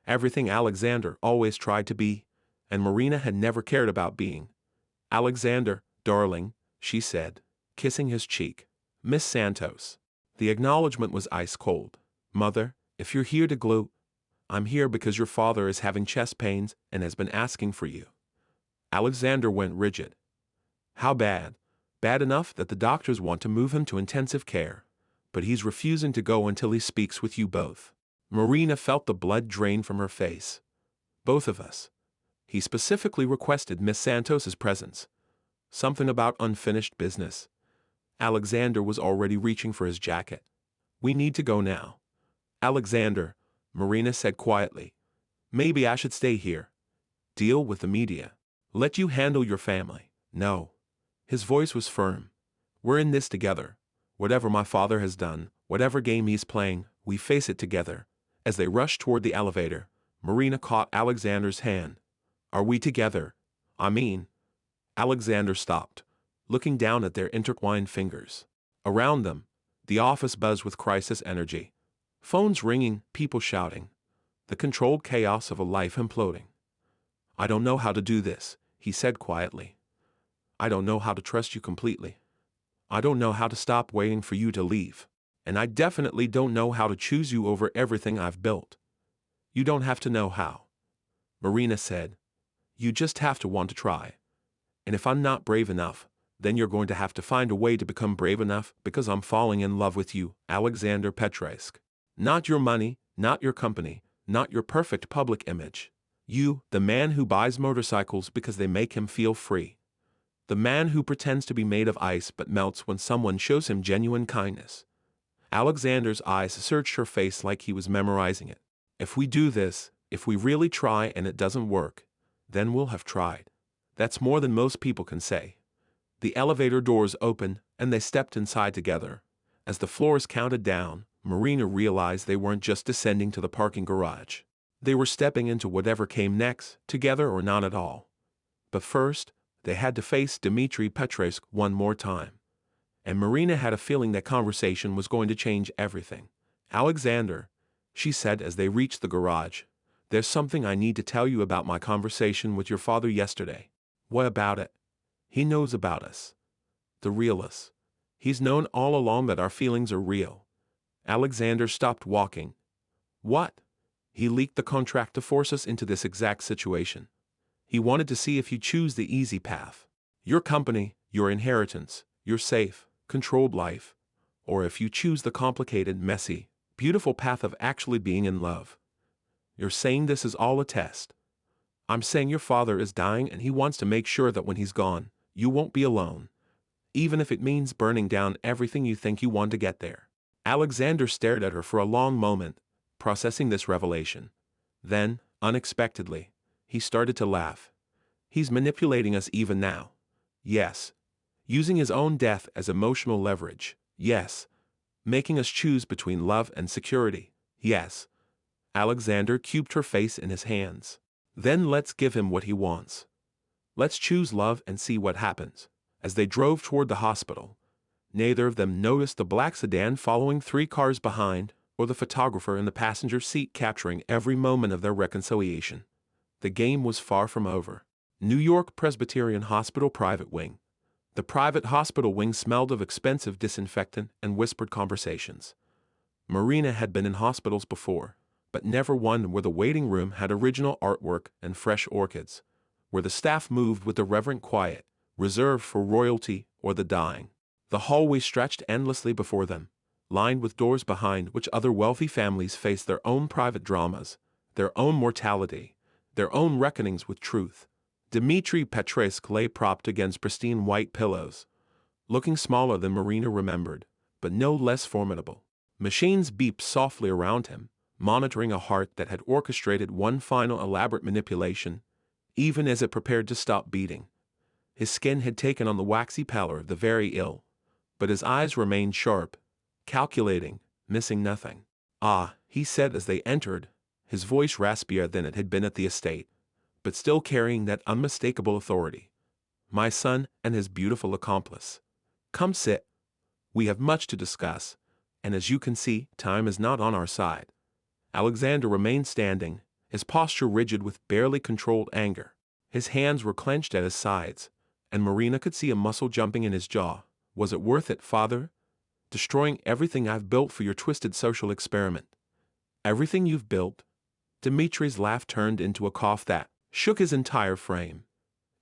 Everything Alexander always tried to be, and Marina had never cared about being. Alexander, darling, she said, kissing his cheek. Miss Santos. The acknowledgement was ice cold. Mother, if you're here to gloat, I'm here because your father is having chest pains and has been asking for you. Alexander went rigid. How bad? Bad enough that the doctors want to move him to intensive care, but he's refusing to go until he speaks with you both. Marina felt the blood drain from her face. Both of us. He specifically requested Miss Santos's presence. Something about unfinished business. Alexander was already reaching for his jacket. We need to go now. Alexander, Marina said quietly. Maybe I should stay here. Deal with the media. Let you handle your family. No. His voice was firm. We're in this together. Whatever my father has done, whatever game he's playing, we face it together. As they rushed toward the elevator, Marina caught Alexander's hand. Are we together? I mean. Alexander stopped, looking down at their intertwined fingers. Around them, the office buzzed with crisis energy. Phones ringing, people shouting. The controlled chaos of a life imploding. I don't know how to do this, he said quietly. I don't know how to trust you completely. I don't know how to stop waiting for you to leave. And I definitely don't know how to choose you over everything I've built. You don't have to know how. Marina said. You just have to want to try. And if I'm not brave enough, then you're going to have to find a way to become brave enough because I'm falling in love with you, Alexander Petresk. Not your money, not your company, not your perfect public image. You, the man who buys motorcycles because they make him feel free. The man who pretends to be made of ice but melts when someone shows him genuine kindness. Alexander's eyes searched her face like he was memorizing it. If we do this, if we really try and it doesn't work, then we'll have tried. That's more than most people can say. The elevator doors opened and they stepped inside together. As the floors counted down, Marina realized they weren't just descending to the parking garage. They were stepping into whatever came next, together or not at all. But first, they had to face Dmitry Petresk one more time. And Marina had a feeling that conversation was going to change everything. Alexander, she said as they reached the garage, there's something I need to tell you about my conversation with your father yesterday. What about it? He knows about us. The real us. He's known all along that our feelings are real. Alexander stopped walking. What? He leaked the contract to force us into this exact situation. He wanted to see if you choose the easy path. Your company, your inheritance, your safe, controlled life. Or if you choose the complicated, messy, beautiful path of actually being in love. You're saying this is all a test. I'm saying your father is dying and he wants to make sure that when he's gone, you won't be alone. Even if it means burning down everything you think you want to get there. Alexander stared at her for a long moment, processing this revelation. Then, unexpectedly, he started to laugh. He's manipulating us even now. Yes. Using his own death as emotional leverage. Yes. Making us choose between love and security. Yes. Alexander cubed her face in his hands. Then let's give him what he wants. Let's choose love and see what happens. As they drove toward the hospital, neither of them noticed the black sedan following 3 cars behind, or the photographer in the passenger seat capturing every moment of their reconciliation. The game was far from over. New York Presbyterian Hospital Private Wing. The private hospital wing smelled of expensive disinfectant and whispered conversations. Marina had been in hospitals before, but never one where the waiting room had original artwork and fresh orchids, where the staff moved with the reverent quiet, reserved for royalty or the dying. The hallway stretched endlessly before them, lined with doors behind which other wealthy families faced their own private dramas, their own mortality, their own reckonings with truth. Dmitry Petresk lay propped against pristine white pillows, looking smaller than Marina remembered, but no less formidable. Machines beeped softly around him, monitoring a heart that had orchestrated one final elaborate manipulation, even as it prepared to stop beating. His skin had taken on the waxy pallor of the very ill, but his eyes remained sharp, calculating, missing nothing. Ah, he said as they entered, his voice raspier than it had been at the estate, but still carrying that unmistakable authority. My son and his beautiful accomplice. Come sit. We have much to discuss, and as you can see, time is not on our side. Alexander remained standing, his posture rigid with barely controlled anger. His hands were clenched at his sides, and Marina could see a muscle jumping in his jaw. Was it worth it, father? Destroying everything I've built for your twisted social experiment. Everything you've built? Dimitri's laugh turned into a cough that shook his entire frame.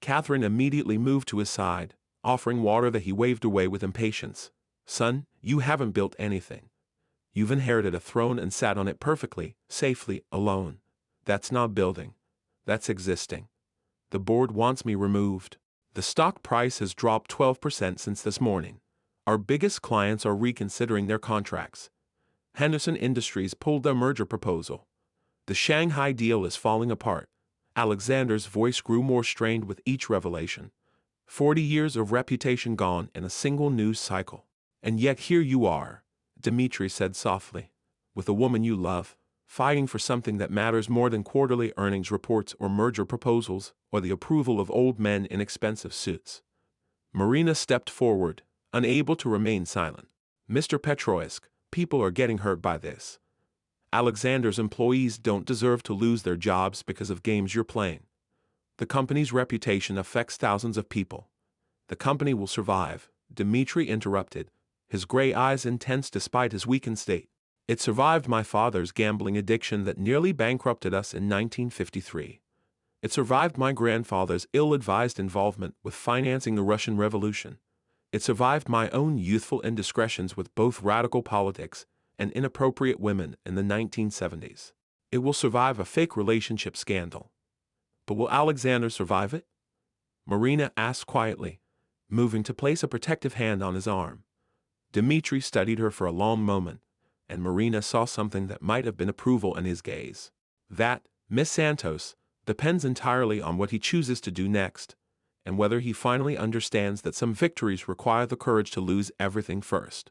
Catherine immediately moved to his side, offering water that he waved away with impatience. Son, you haven't built anything. You've inherited a throne and sat on it perfectly, safely, alone. That's not building. That's existing. The board wants me removed. The stock price has dropped 12% since this morning. Our biggest clients are reconsidering their contracts. Henderson Industries pulled their merger proposal. The Shanghai deal is falling apart. Alexander's voice grew more strained with each revelation. 40 years of reputation gone in a single news cycle. And yet here you are, Dmitri said softly, with a woman you love, fighting for something that matters more than quarterly earnings reports or merger proposals or the approval of old men in expensive suits. Marina stepped forward, unable to remain silent. Mr. Petroisk, people are getting hurt by this. Alexander's employees don't deserve to lose their jobs because of games you're playing. The company's reputation affects thousands of people. The company will survive, Dmitri interrupted, his gray eyes intense despite his weakened state. It survived my father's gambling addiction that nearly bankrupted us in 1953. It survived my grandfather's ill-advised involvement with financing the Russian Revolution. It survived my own youthful indiscretions with both radical politics and inappropriate women in the 1970s. It will survive a fake relationship scandal. But will Alexander survive it? Marina asked quietly, moving to place a protective hand on his arm. Dmitri studied her for a long moment, and Marina saw something that might have been approval in his gaze. That, Miss Santos, depends entirely on what he chooses to do next, and whether he finally understands that some victories require the courage to lose everything first.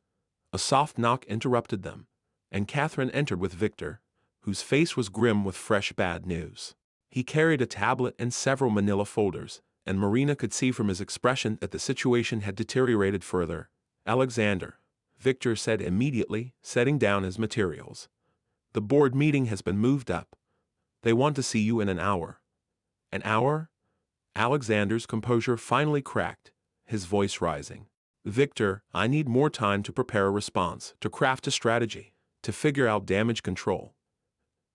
A soft knock interrupted them, and Catherine entered with Victor, whose face was grim with fresh bad news. He carried a tablet and several manila folders, and Marina could see from his expression that the situation had deteriorated further. Alexander, Victor said immediately, setting down his materials. The board meeting has been moved up. They want to see you in an hour. An hour? Alexander's composure finally cracked, his voice rising. Victor, I need more time to prepare a response, to craft a strategy, to figure out damage control.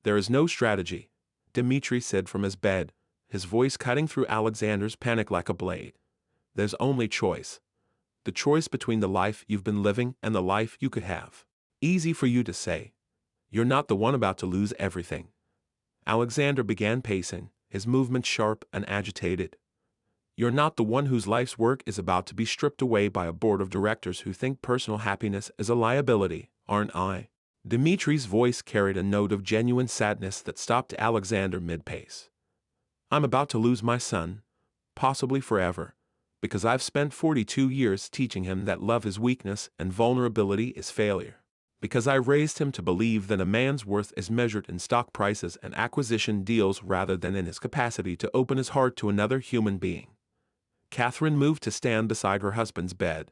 There is no strategy, Dmitri said from his bed, his voice cutting through Alexander's panic like a blade. There's only choice. The choice between the life you've been living and the life you could have. Easy for you to say. You're not the one about to lose everything. Alexander began pacing, his movements sharp and agitated. You're not the one whose life's work is about to be stripped away by a board of directors who think personal happiness is a liability, aren't I? Dmitri's voice carried a note of genuine sadness that stopped Alexander mid-pace. I'm about to lose my son, possibly forever, because I've spent 42 years teaching him that love is weakness and vulnerability is failure. Because I raised him to believe that a man's worth is measured in stock prices and acquisition deals rather than in his capacity to open his heart to another human being. Catherine moved to stand beside her husband's bed,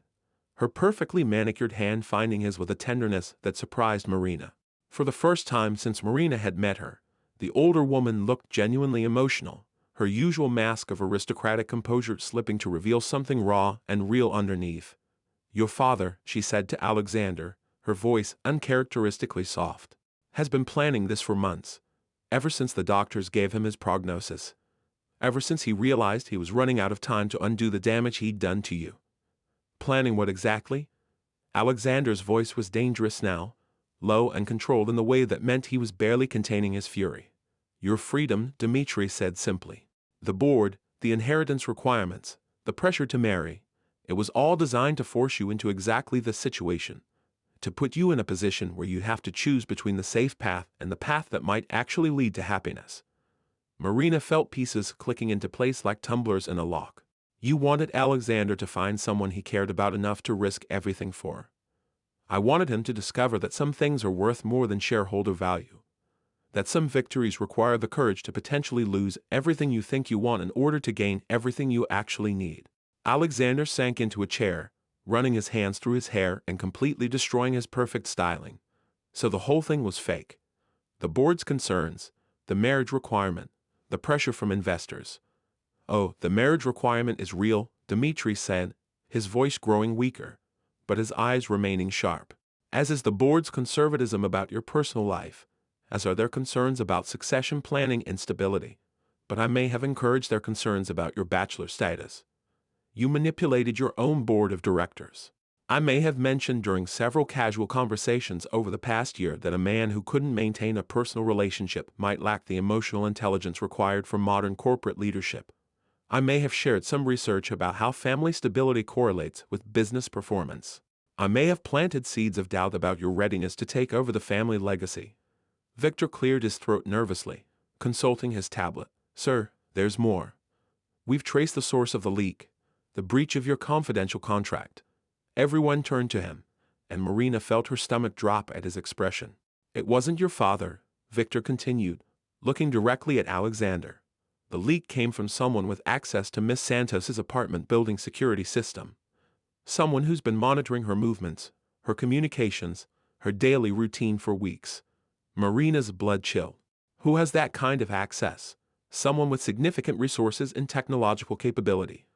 her perfectly manicured hand finding his with a tenderness that surprised Marina. For the first time since Marina had met her, the older woman looked genuinely emotional, her usual mask of aristocratic composure slipping to reveal something raw and real underneath. Your father, she said to Alexander, her voice uncharacteristically soft, has been planning this for months, ever since the doctors gave him his prognosis, ever since he realized he was running out of time to undo the damage he'd done to you. Planning what exactly? Alexander's voice was dangerous now, low and controlled in the way that meant he was barely containing his fury. Your freedom, Dmitri said simply. The board, the inheritance requirements, the pressure to marry, it was all designed to force you into exactly this situation, to put you in a position where you have to choose between the safe path and the path that might actually lead to happiness. Marina felt pieces clicking into place like tumblers in a lock. You wanted Alexander to find someone he cared about enough to risk everything for. I wanted him to discover that some things are worth more than shareholder value, that some victories require the courage to potentially lose everything you think you want in order to gain everything you actually need. Alexander sank into a chair, running his hands through his hair and completely destroying his perfect styling. So the whole thing was fake. The board's concerns, the marriage requirement, the pressure from investors. Oh, the marriage requirement is real, Dmitri said, his voice growing weaker, but his eyes remaining sharp. As is the board's conservatism about your personal life, as are their concerns about succession planning and stability. But I may have encouraged their concerns about your bachelor status. You manipulated your own board of directors. I may have mentioned during several casual conversations over the past year that a man who couldn't maintain a personal relationship might lack the emotional intelligence required for modern corporate leadership. I may have shared some research about how family stability correlates with business performance. I may have planted seeds of doubt about your readiness to take over the family legacy. Victor cleared his throat nervously, consulting his tablet. Sir, there's more. We've traced the source of the leak, the breach of your confidential contract. Everyone turned to him, and Marina felt her stomach drop at his expression. It wasn't your father, Victor continued, looking directly at Alexander. The leak came from someone with access to Miss Santos's apartment building security system. Someone who's been monitoring her movements, her communications, her daily routine for weeks. Marina's blood chilled. Who has that kind of access? Someone with significant resources and technological capability.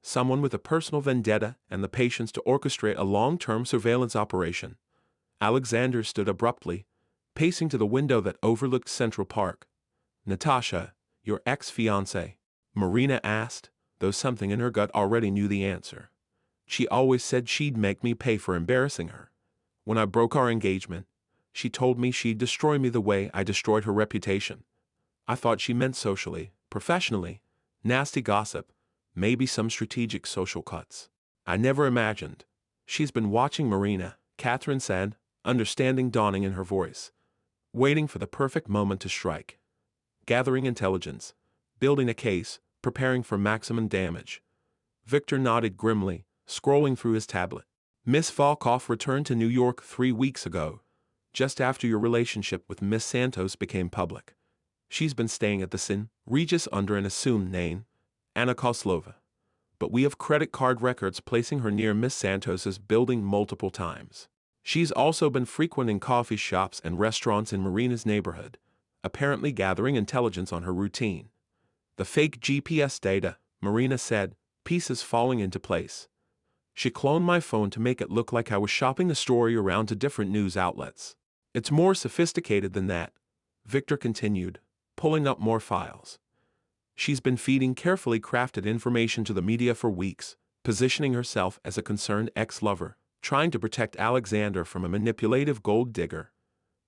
Someone with a personal vendetta and the patience to orchestrate a long-term surveillance operation. Alexander stood abruptly, pacing to the window that overlooked Central Park. Natasha, your ex-fiancée? Marina asked, though something in her gut already knew the answer. She always said she'd make me pay for embarrassing her. When I broke our engagement, she told me she'd destroy me the way I destroyed her reputation. I thought she meant socially, professionally, nasty gossip, maybe some strategic social cuts. I never imagined. She's been watching Marina, Catherine said, understanding dawning in her voice. Waiting for the perfect moment to strike. Gathering intelligence, building a case, preparing for maximum damage. Victor nodded grimly, scrolling through his tablet. Miss Volkoff returned to New York 3 weeks ago, just after your relationship with Miss Santos became public. She's been staying at the St. Regis under an assumed name, Anna Koslova. But we have credit card records placing her near Miss Santos's building multiple times. She's also been frequenting coffee shops and restaurants in Marina's neighborhood, apparently gathering intelligence on her routine. The fake GPS data, Marina said, pieces falling into place. She cloned my phone to make it look like I was shopping the story around to different news outlets. It's more sophisticated than that, Victor continued, pulling up more files. She's been feeding carefully crafted information to the media for weeks, positioning herself as a concerned ex-lover, trying to protect Alexander from a manipulative gold digger.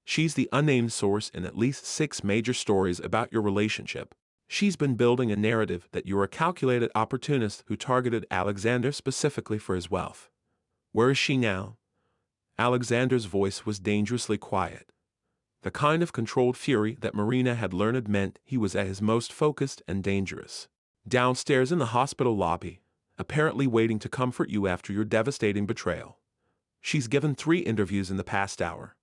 She's the unnamed source in at least 6 major stories about your relationship. She's been building a narrative that you're a calculated opportunist who targeted Alexander specifically for his wealth. Where is she now? Alexander's voice was dangerously quiet. The kind of controlled fury that Marina had learned meant he was at his most focused and dangerous. Downstairs in the hospital lobby, apparently waiting to comfort you after your devastating betrayal. She's given 3 interviews in the past hour,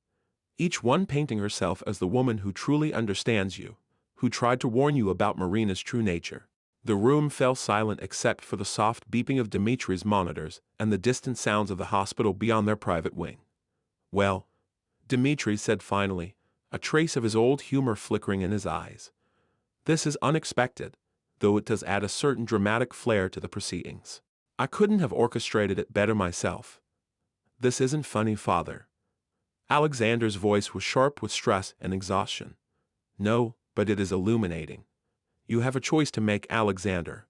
each one painting herself as the woman who truly understands you, who tried to warn you about Marina's true nature. The room fell silent except for the soft beeping of Dimitri's monitors and the distant sounds of the hospital beyond their private wing. Well, Dimitri said finally, a trace of his old humor flickering in his eyes. This is unexpected, though it does add a certain dramatic flair to the proceedings. I couldn't have orchestrated it better myself. This isn't funny, Father. Alexander's voice was sharp with stress and exhaustion. No, but it is illuminating. You have a choice to make, Alexander.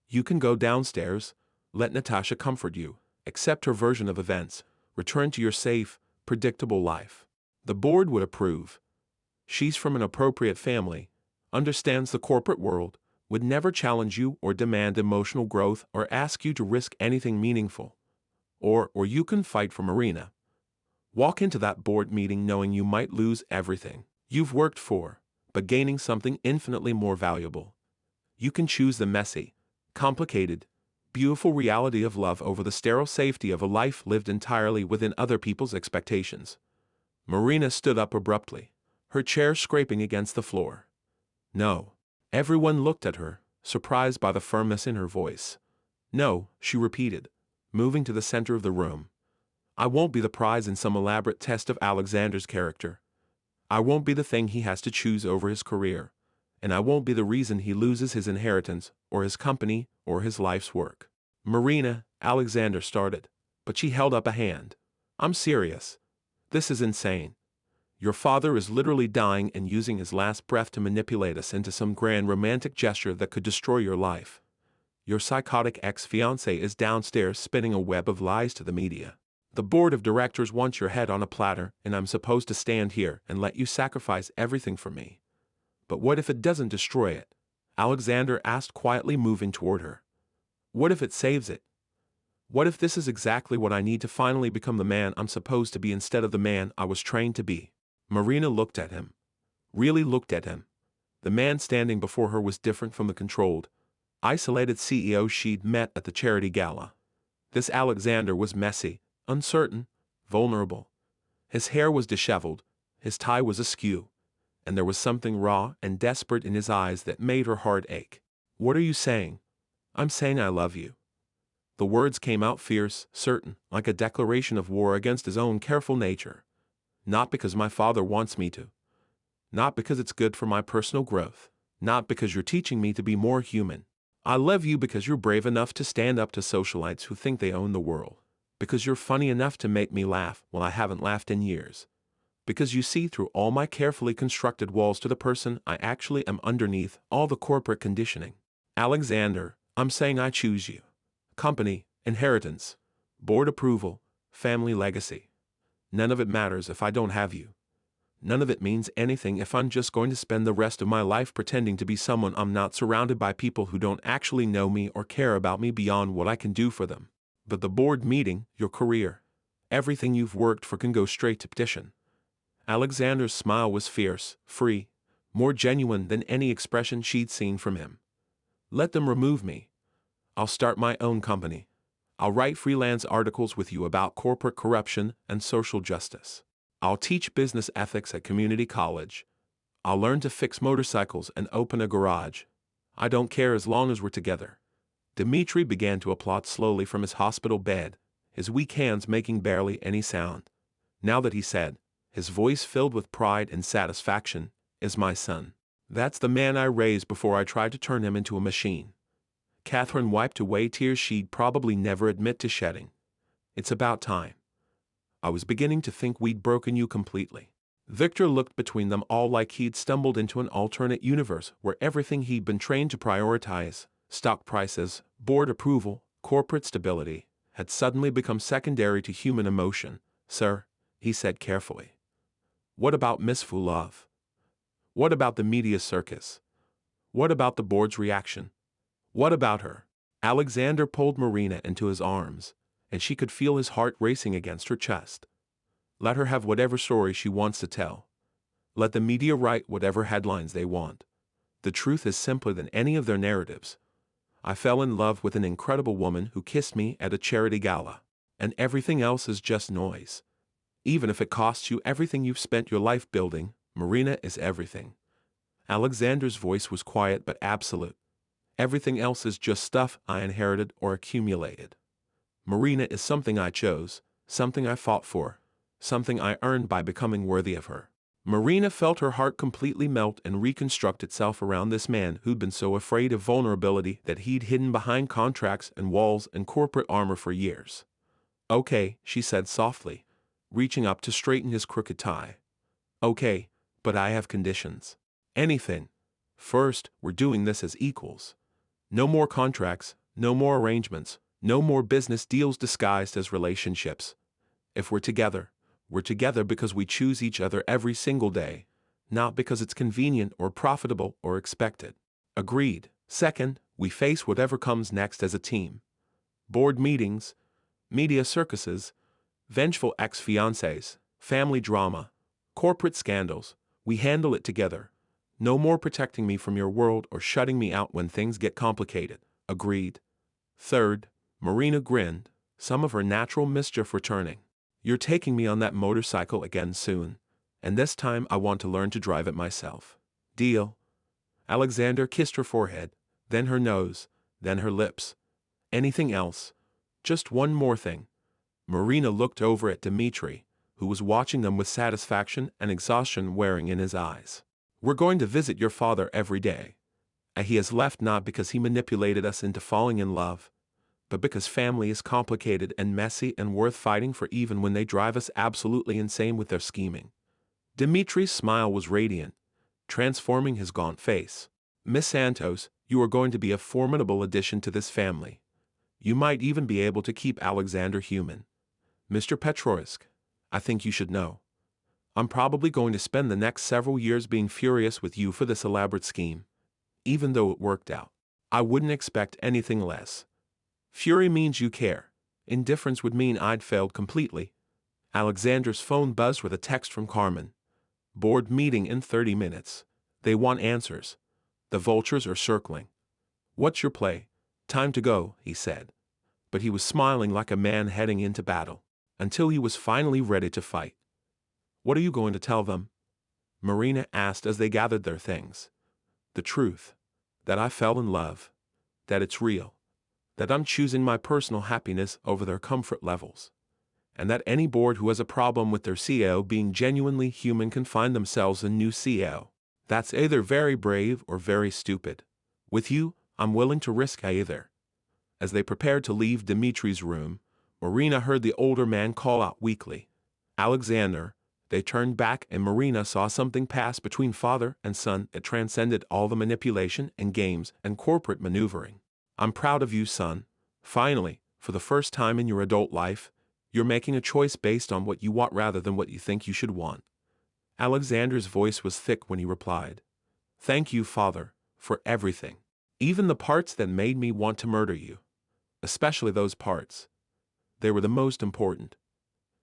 You can go downstairs, let Natasha comfort you, accept her version of events, return to your safe, predictable life. The board would approve. She's from an appropriate family, understands the corporate world, would never challenge you or demand emotional growth or ask you to risk anything meaningful. Or you can fight for Marina. Walk into that board meeting knowing you might lose everything you've worked for, but gaining something infinitely more valuable. You can choose the messy, complicated, beautiful reality of love over the sterile safety of a life lived entirely within other people's expectations. Marina stood up abruptly, her chair scraping against the floor. No. Everyone looked at her, surprised by the firmness in her voice. No, she repeated, moving to the center of the room. I won't be the prize in some elaborate test of Alexander's character. I won't be the thing he has to choose over his career, and I won't be the reason he loses his inheritance or his company or his life's work. Marina, Alexander started, but she held up a hand. I'm serious. This is insane. Your father is literally dying and using his last breath to manipulate us into some grand romantic gesture that could destroy your life. Your psychotic ex-fiancé is downstairs spinning a web of lies to the media. The board of directors wants your head on a platter, and I'm supposed to stand here and let you sacrifice everything for me. But what if it doesn't destroy it? Alexander asked quietly, moving toward her. What if it saves it? What if this is exactly what I need to finally become the man I'm supposed to be instead of the man I was trained to be? Marina looked at him. Really looked at him. The man standing before her was different from the controlled, isolated CEO she'd met at the charity gala. This Alexander was messy, uncertain, vulnerable. His hair was disheveled, his tie was askew, and there was something raw and desperate in his eyes that made her heart ache. What are you saying? I'm saying I love you. The words came out fierce, certain, like a declaration of war against his own careful nature. Not because my father wants me to. Not because it's good for my personal growth. Not because you're teaching me to be more human. I love you because you're brave enough to stand up to socialites who think they own the world. Because you're funny enough to make me laugh when I haven't laughed in years. Because you see through all my carefully constructed walls to the person I actually am underneath all the corporate conditioning. Alexander, I'm saying I choose you. Company, inheritance, board approval, family legacy. None of it matters if I don't have you. None of it means anything if I'm just going to spend the rest of my life pretending to be someone I'm not, surrounded by people who don't actually know me or care about me beyond what I can do for them. But the board meeting, your career, everything you've worked for can go straight to petition. Alexander's smile was fierce, free, more genuine than any expression she'd seen from him. Let them remove me. I'll start my own company. I'll write freelance articles with you about corporate corruption and social justice. I'll teach business ethics at community college. I'll learn to fix motorcycles and open a garage. I don't care as long as we're together. Dmitri began to applaud slowly from his hospital bed, his weak hands making barely any sound. Now that he said, his voice filled with pride and satisfaction, is my son. That's the man I raised before I tried to turn him into a machine. Catherine wiped away tears she'd probably never admit to shedding. It's about time. I was beginning to think we'd broken you completely. Victor looked between them all like he'd stumbled into an alternate universe where everything he'd been trained to prioritize, stock prices, board approval, corporate stability, had suddenly become secondary to human emotion. Sir, he said carefully. What about Miss Fulov? What about the media circus? What about the board's reaction? What about her? Alexander pulled Marina into his arms, and she could feel his heart racing against her chest. Let her have whatever story she wants to tell. Let the media write whatever headlines they want. The truth is simpler than any of their narratives. I fell in love with an incredible woman who kissed me at a charity gala, and everything else is just noise. Even if it costs you everything you've spent your life building, Marina is everything. Alexander's voice was quiet but absolute. Everything else is just stuff I inherited or accumulated. Marina is something I chose, something I fought for, something I earned by becoming worthy of her. Marina felt her heart completely melt and reconstruct itself around this man who'd been so afraid of vulnerability that he'd hidden behind contracts and walls and corporate armor for years. Okay, she said softly, reaching up to straighten his crooked tie. Okay, but I have conditions. Anything. First, we're doing this as equals. No more contracts, no more arrangements, no more business deals disguised as relationships. If we're together because we choose each other every single day, not because it's convenient or profitable or expected. Agreed. Second, we face whatever comes next as a team. Board meetings, media circuses, vengeful ex-fiancés, family drama, corporate scandals. We handle it together. No more protecting me from your world or shutting me out when things get complicated. Agreed. Third, Marina grinned, some of her natural mischief returning. You're taking me on that motorcycle again soon, and this time I want to learn to drive it myself. Deal? Alexander kissed her forehead, then her nose, then her lips. Anything else? Just one more thing. Marina looked over at Dmitri, who was watching them with satisfaction and exhaustion wearing in his eyes. We're going to visit your father every day. And he has left not because he manipulated us into falling in love, but because family is complicated and messy and worth fighting for even when they drive us absolutely insane with their scheming. Dimitri's smile was radiant, transforming his gaunt face. Miss Santos, you are going to be a formidable addition to this family. You might even be able to keep Alexander human. Mr. Petroisk, I think you should know. I'm probably going to spend the next several years being furious with you for this elaborate scheme, even though it worked out. I wouldn't expect anything less. Fury means you care. Indifference would mean I'd failed completely. Alexander's phone buzzed with a text from Carmen. Board meeting in 30 minutes. They want answers. The vultures are circling. What's your play? Time to go, he said. But he was smiling like a man heading into battle, until he was finally ready to fight. What are you going to tell them? Marina asked as they gathered their things. The truth. That I fell in love. That it's real. That I'm choosing my personal happiness over their comfort levels. And that any board who has a problem with their CEO being genuinely human can find themselves a new CEO. That's either very brave or very stupid. With you, I'm willing to risk either. As they prepared to leave Dimitri's room, Marina heard the older man call out weakly, Alexander. They turned back and Marina saw something pass between father and son that transcended all the manipulation and games and corporate maneuvering. I'm proud of you, son. Finally, for the first time in your adult life, you're making a choice based on what you want rather than what you think you should want. Alexander's voice was thick when he replied, Thank you, father, for everything. Even the parts that made me want to murder you. Especially those parts. They were the most important.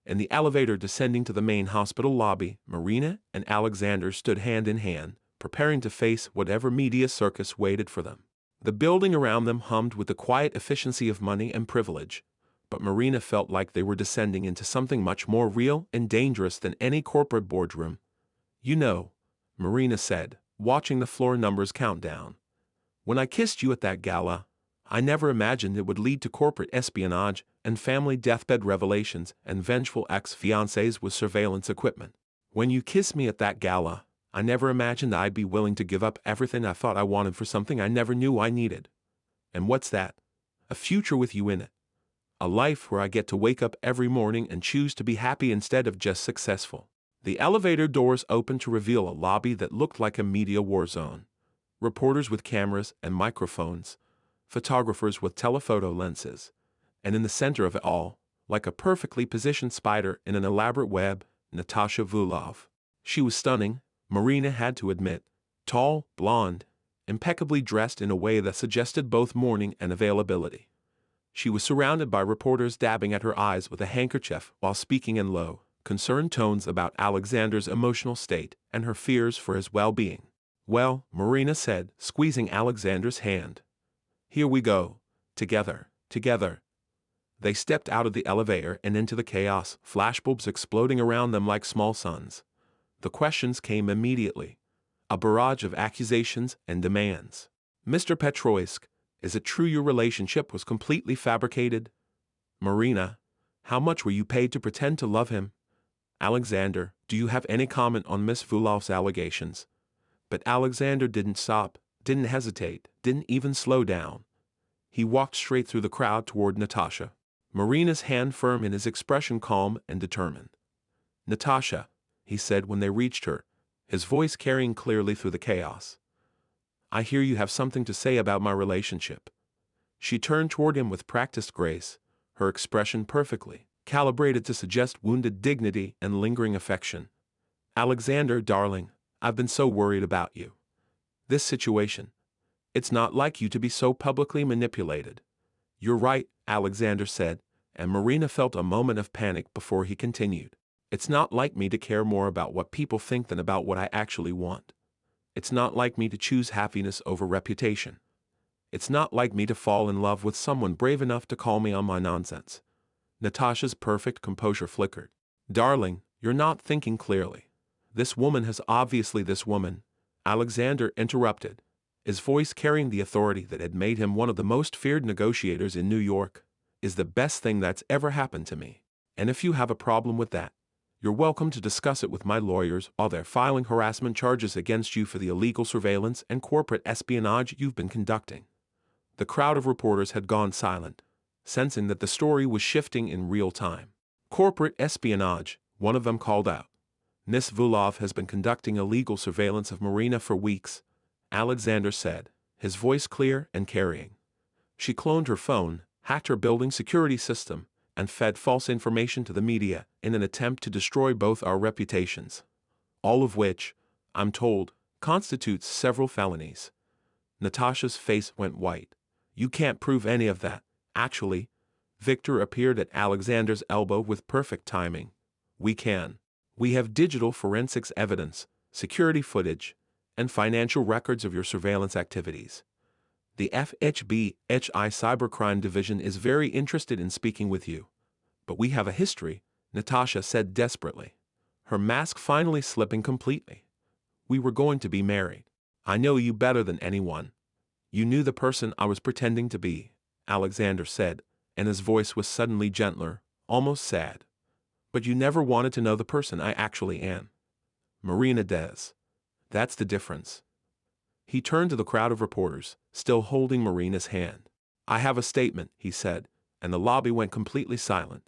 In the elevator descending to the main hospital lobby, Marina and Alexander stood hand in hand, preparing to face whatever media circus waited for them. The building around them hummed with the quiet efficiency of money and privilege, but Marina felt like they were descending into something much more real and dangerous than any corporate boardroom. You know, Marina said, watching the floor numbers count down. When I kissed you at that gala, I never imagined it would lead to corporate espionage and family deathbed revelations and vengeful ex-fiancés with surveillance equipment. When you kissed me at that gala, I never imagined I'd be willing to give up everything I thought I wanted for something I never knew I needed. And what's that? A future with you in it. A life where I get to wake up every morning and choose to be happy instead of just successful. The elevator doors opened to reveal a lobby that looked like a media war zone. Reporters with cameras and microphones, photographers with telephoto lenses, and in the center of it all, like a perfectly positioned spider in an elaborate web, Natasha Vulov. She was stunning, Marina had to admit, tall, blonde, impeccably dressed in a way that suggested both mourning and availability. She was surrounded by reporters dabbing at her eyes with a handkerchief while speaking in low, concerned tones about Alexander's emotional state and her fears for his well-being. Well, Marina said, squeezing Alexander's hand. Here we go. Together, together. They stepped out of the elevator and into the chaos, flashbulbs exploding around them like small suns. The questions came immediately. A barrage of accusations and demands. Mr. Petroisk, is it true your relationship was completely fabricated? Marina, how much were you paid to pretend to love him? Alexander, do you have any comment on Miss Vulov's allegations? But Alexander didn't stop, didn't hesitate, didn't even slow down. He walked straight through the crowd toward Natasha. Marina's hand firm and his expression calm and determined. Natasha, he said when they reached her, his voice carrying clearly through the chaos. I hear you have something to say about my relationship. She turned toward him with practiced grace, her expression perfectly calibrated to suggest wounded dignity and lingering affection. Alexander, darling, I've been so worried about you. This situation. It's not like you to be so publicly manipulated. You're right, Alexander said, and Marina felt a moment of panic before he continued. It's not like me to care more about what people think than about what I actually want. It's not like me to choose happiness over reputation. It's not like me to fall in love with someone brave enough to call me on my nonsense. Natasha's perfect composure flickered. Darling, you're not thinking clearly. This woman, Alexander interrupted, his voice carrying the authority that had made him one of the most feared negotiators in New York, is the best thing that's ever happened to me. And if you have a problem with that, you're welcome to discuss it with my lawyers while they're filing harassment charges against you for the illegal surveillance and corporate espionage you've been conducting. The crowd of reporters had gone silent, sensing that the story was shifting in real time. Corporate espionage, one of them called out. Miss Vulov has been conducting illegal surveillance of Marina for weeks, Alexander said, his voice clear and carrying. She cloned her phone, hacked her building security system, and fed false information to the media in an attempt to destroy both our reputations. All of which, I'm told, constitutes several felonies. Natasha's face went white. You can't prove any of that. Actually, Victor appeared at Alexander's elbow with perfect timing. We can. We have digital forensics evidence, security footage, and financial records of your surveillance activities. The FHB Cybercrime Division is very interested in speaking with you. But we have a history, Natasha said desperately, her mask finally slipping completely. We were going to be married. I know you better than anyone. You knew the person I was pretending to be, Alexander said, and his voice was suddenly gentler, almost sad. But you never wanted to know the person I actually am. Marina Des. That's the difference. He turned to the crowd of reporters, still holding Marina's hand. I have a statement, he said, and the lobby went completely silent.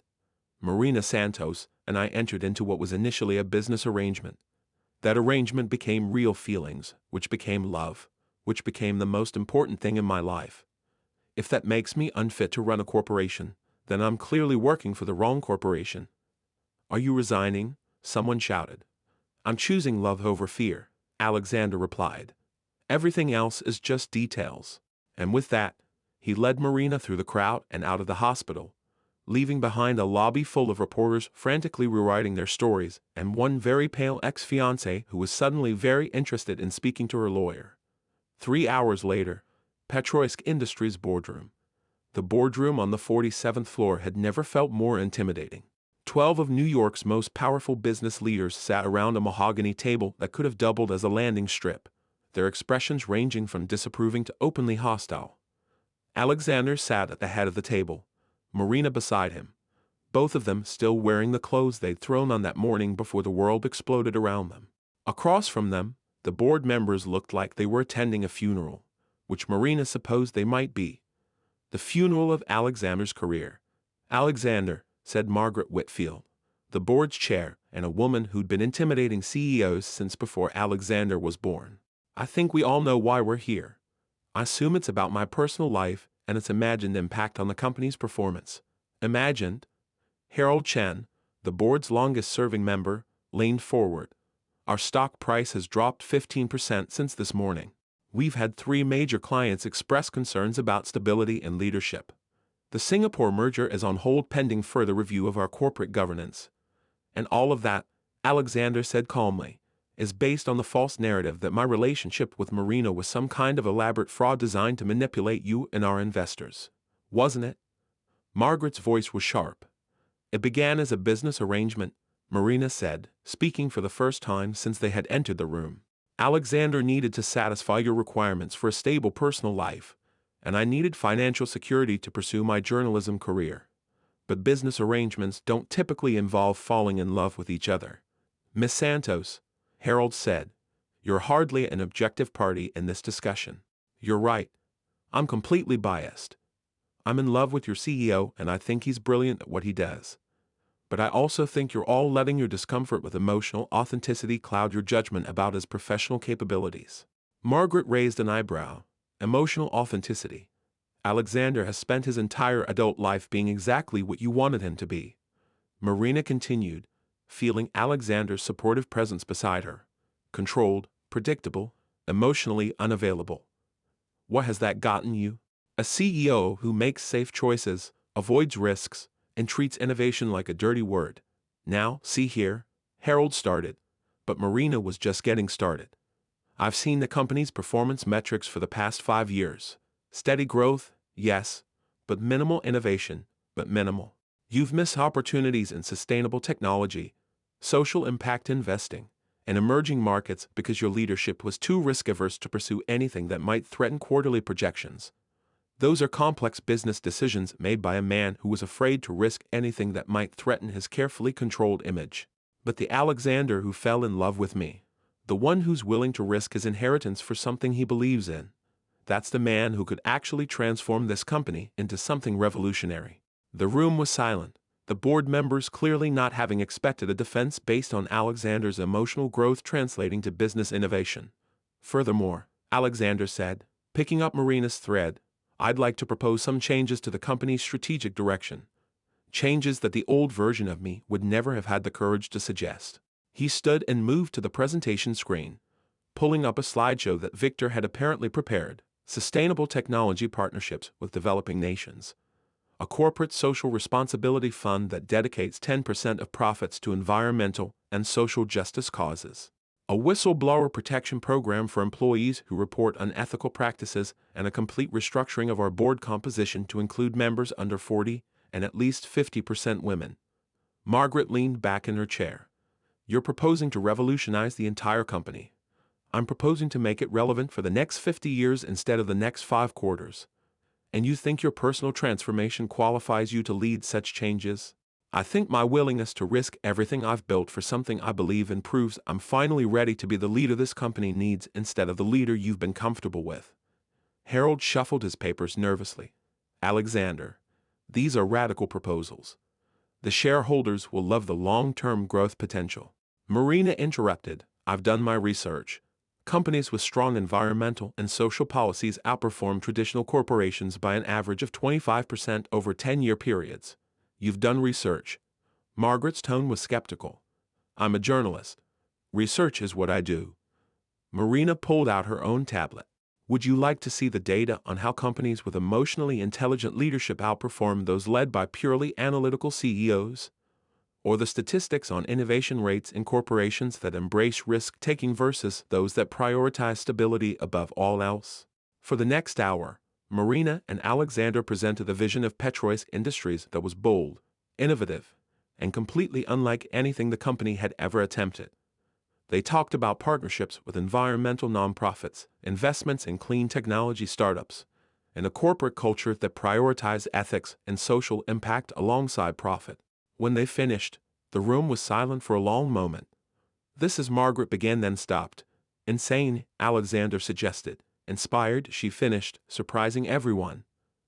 Marina Santos and I entered into what was initially a business arrangement. That arrangement became real feelings, which became love, which became the most important thing in my life. If that makes me unfit to run a corporation, then I'm clearly working for the wrong corporation. Are you resigning? Someone shouted. I'm choosing love over fear, Alexander replied. Everything else is just details. And with that, he led Marina through the crowd and out of the hospital, leaving behind a lobby full of reporters frantically rewriting their stories and one very pale ex-fiancée who was suddenly very interested in speaking to her lawyer. 3 hours later, Petroisk Industries boardroom. The boardroom on the 47th floor had never felt more intimidating. 12 of New York's most powerful business leaders sat around a mahogany table that could have doubled as a landing strip, their expressions ranging from disapproving to openly hostile. Alexander sat at the head of the table, Marina beside him, both of them still wearing the clothes they'd thrown on that morning before the world exploded around them. Across from them, the board members looked like they were attending a funeral, which Marina supposed they might be. The funeral of Alexander's career. Alexander, said Margaret Whitfield, the board's chair and a woman who'd been intimidating CEOs since before Alexander was born. I think we all know why we're here. I assume it's about my personal life and its imagined impact on the company's performance. Imagined? Harold Chen, the board's longest-serving member, leaned forward. Our stock price has dropped 15% since this morning. We've had 3 major clients express concerns about stability and leadership. The Singapore merger is on hold pending further review of our corporate governance. And all of that, Alexander said calmly, is based on the false narrative that my relationship with Marina was some kind of elaborate fraud designed to manipulate you and our investors. Wasn't it? Margaret's voice was sharp. It began as a business arrangement, Marina said, speaking for the first time since they had entered the room. Alexander needed to satisfy your requirements for a stable personal life, and I needed financial security to pursue my journalism career. But business arrangements don't typically involve falling in love with each other. Miss Santos, Harold said, you're hardly an objective party in this discussion. You're right. I'm completely biased. I'm in love with your CEO and I think he's brilliant at what he does. But I also think you're all letting your discomfort with emotional authenticity cloud your judgment about his professional capabilities. Margaret raised an eyebrow. Emotional authenticity. Alexander has spent his entire adult life being exactly what you wanted him to be. Marina continued, feeling Alexander's supportive presence beside her. Controlled, predictable, emotionally unavailable. What has that gotten you? A CEO who makes safe choices, avoids risks, and treats innovation like a dirty word. Now, see here, Harold started, but Marina was just getting started. I've seen the company's performance metrics for the past 5 years. Steady growth, yes, but minimal innovation, but minimal. You've missed opportunities in sustainable technology, social impact investing, and emerging markets because your leadership was too risk-averse to pursue anything that might threaten quarterly projections. Those are complex business decisions made by a man who was afraid to risk anything that might threaten his carefully controlled image. But the Alexander who fell in love with me, the one who's willing to risk his inheritance for something he believes in, that's the man who could actually transform this company into something revolutionary. The room was silent, the board members clearly not having expected a defense based on Alexander's emotional growth translating to business innovation. Furthermore, Alexander said, picking up Marina's thread, I'd like to propose some changes to the company's strategic direction. Changes that the old version of me would never have had the courage to suggest. He stood and moved to the presentation screen, pulling up a slideshow that Victor had apparently prepared. Sustainable technology partnerships with developing nations. A corporate social responsibility fund that dedicates 10% of profits to environmental and social justice causes. A whistleblower protection program for employees who report unethical practices, and a complete restructuring of our board composition to include members under 40 and at least 50% women. Margaret leaned back in her chair. You're proposing to revolutionize the entire company. I'm proposing to make it relevant for the next 50 years instead of the next 5 quarters. And you think your personal transformation qualifies you to lead such changes? I think my willingness to risk everything I've built for something I believe in proves I'm finally ready to be the leader this company needs instead of the leader you've been comfortable with. Harold shuffled his papers nervously. Alexander, these are radical proposals. The shareholders will love the long-term growth potential. Marina interrupted. I've done my research. Companies with strong environmental and social policies outperform traditional corporations by an average of 25% over 10-year periods. You've done research. Margaret's tone was skeptical. I'm a journalist. Research is what I do. Marina pulled out her own tablet. Would you like to see the data on how companies with emotionally intelligent leadership outperform those led by purely analytical CEOs? Or the statistics on innovation rates in corporations that embrace risk-taking versus those that prioritize stability above all else? For the next hour, Marina and Alexander presented a vision of Petrois Industries that was bold, innovative, and completely unlike anything the company had ever attempted. They talked about partnerships with environmental nonprofits, investments in clean technology startups, and a corporate culture that prioritized ethics and social impact alongside profit. When they finished, the room was silent for a long moment. This is Margaret began then stopped. Insane, Alexander suggested. Inspired, she finished, surprising everyone.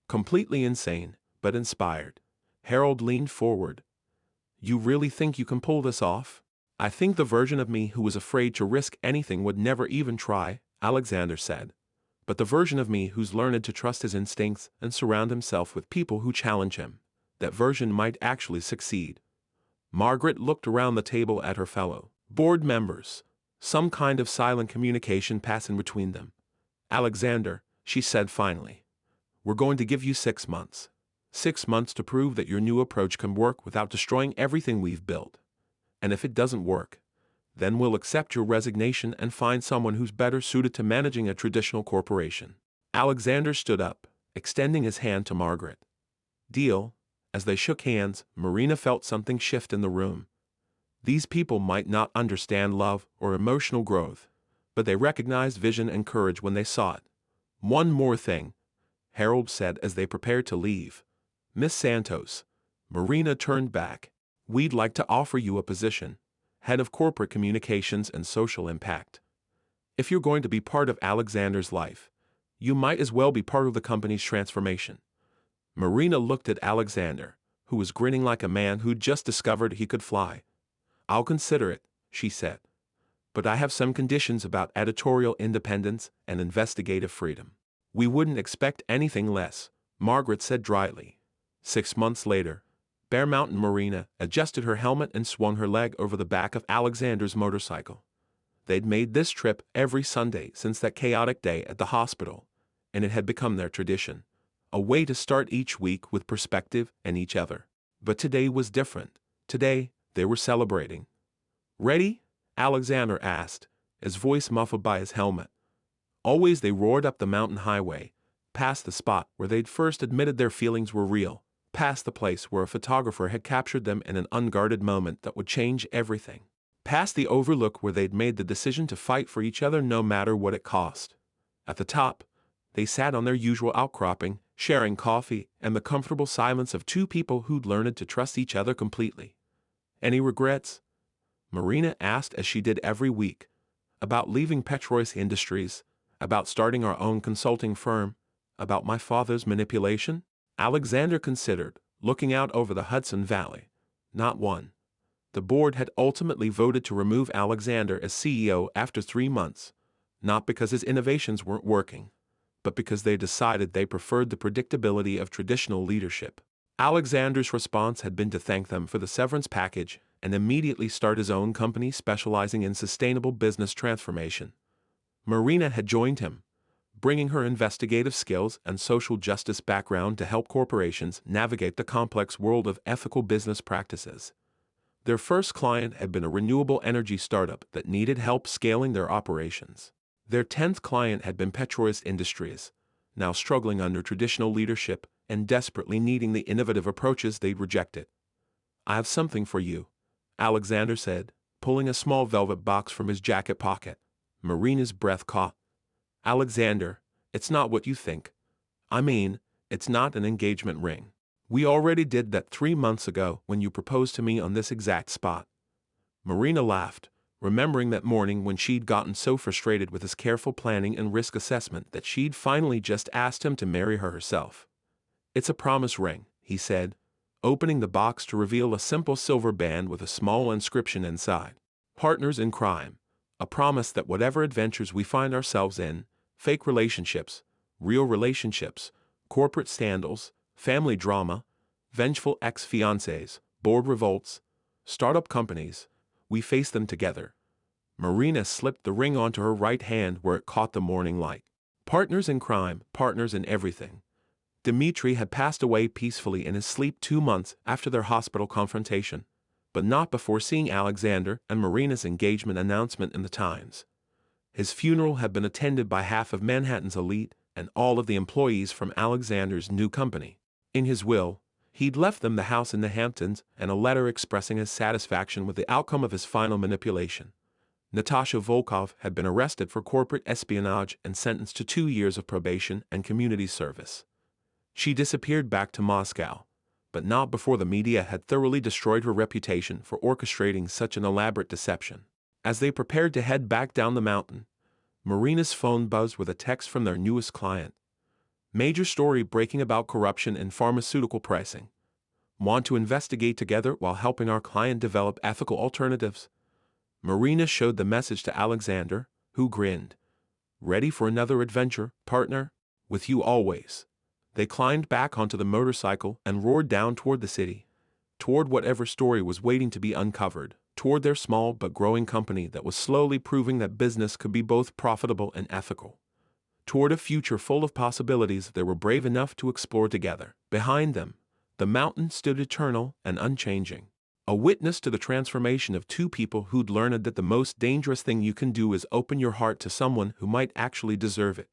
Completely insane, but inspired. Harold leaned forward. You really think you can pull this off? I think the version of me who was afraid to risk anything would never even try, Alexander said. But the version of me who's learned to trust his instincts and surround himself with people who challenge him, that version might actually succeed. Margaret looked around the table at her fellow board members, some kind of silent communication passing between them. Alexander, she said finally, we're going to give you 6 months. 6 months to prove that your new approach can work without destroying everything we've built. And if it doesn't work, then we'll accept your resignation and find someone who's better suited to managing a traditional corporation. Alexander stood up, extending his hand to Margaret. Deal. As they shook hands, Marina felt something shift in the room. These people might not understand love or emotional growth, but they recognized vision and courage when they saw it. One more thing, Harold said as they prepared to leave. Miss Santos. Marina turned back. We'd like to offer you a position, head of corporate communications and social impact. If you're going to be part of Alexander's life, you might as well be part of the company's transformation. Marina looked at Alexander, who was grinning like a man who'd just discovered he could fly. I'll consider it, she said. But I have some conditions about editorial independence and investigative freedom. We wouldn't expect anything less, Margaret said dryly. 6 months later, Bear Mountain Marina adjusted her helmet and swung her leg over the back of Alexander's motorcycle. They'd made this trip every Sunday since that chaotic day at the hospital, and it had become their tradition, a way to start each week with perspective and each other. But today was different. Today, they were celebrating. Ready? Alexander asked, his voice muffled by his helmet. Always they roared up the mountain highway, past the spot where they'd first admitted their feelings were real, past the place where a photographer had captured them in an unguarded moment that would change everything, past the overlook where they'd made the decision to fight for each other no matter what it cost. At the top, they sat on their usual outcropping, sharing coffee and the comfortable silence of two people who'd learned to trust each other completely. Any regrets? Marina asked as she did every week. About leaving Petrois Industries, about starting our own consulting firm, about my father's manipulation? Alexander considered, looking out over the Hudson Valley. Not one. The board had ultimately voted to remove Alexander as CEO after 3 months, not because his innovations weren't working, but because they decided they preferred the predictability of traditional leadership. Alexander's response had been to thank them for the severance package and immediately start his own company specializing in sustainable business transformation. Marina had joined him, bringing her investigative skills and social justice background to help corporations navigate the complex world of ethical business practices. Their first client had been a renewable energy startup that needed help scaling their operations. Their 10th client had been Petroris Industries, now struggling under traditional leadership and desperately needing the innovative approaches they'd rejected. "I have something for you," Alexander said, pulling a small velvet box from his jacket pocket. Marina's breath caught. "Alexander, it's not what you think. I mean, it's not an engagement ring. We already did that 3 months ago when you proposed to me on this exact spot." Marina laughed, remembering that morning when she'd gotten so frustrated with his careful planning and risk assessment that she'd finally just asked him to marry her herself. "It's a promise ring," he said, opening the box to reveal a simple silver band with a small inscription inside. "Partners in crime. A promise that whatever adventures we find ourselves in, fake relationships, real relationships, corporate scandals, family drama, vengeful ex-fiancés, board revolts, startup companies, we face them together." Marina slipped the ring onto her right hand where it caught the morning light. Partners in crime, partners in everything. Dmitri had passed away peacefully in his sleep 2 months after their hospital confrontation, but not before seeing Alexander and Marina's engagement announcement in the Times. His funeral had been attended by half of Manhattan's elite and all of the employees from Alexander's new company. In his will, he'd left them the house in the Hamptons and a letter expressing his satisfaction with the outcome of his final manipulation. Natasha Volkov had been arrested for corporate espionage and sentenced to 2 years of probation and community service. She disappeared back to Moscow, but not before the media had thoroughly destroyed her reputation for orchestrating such an elaborate deception. As they prepared to head back down the mountain, Marina's phone buzzed with a text from their newest client. "Major story breaking about corruption in pharmaceutical pricing. Want to investigate together while helping our client develop ethical alternatives?" Marina showed the message to Alexander, who grinned. "Ready for another adventure, partner? With you always." They climbed back onto the motorcycle and roared down toward the city, toward whatever story was waiting to be uncovered, toward their small but growing company that was slowly proving that business could be both profitable and ethical, toward a future full of possibilities they were brave enough to explore together. Behind them, the mountain stood eternal and unchanging, a witness to the transformation of two people who'd learned that the most dangerous thing you can do is open your heart to someone who might actually deserve it,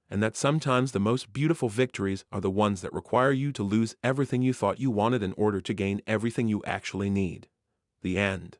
and that sometimes the most beautiful victories are the ones that require you to lose everything you thought you wanted in order to gain everything you actually need. The end.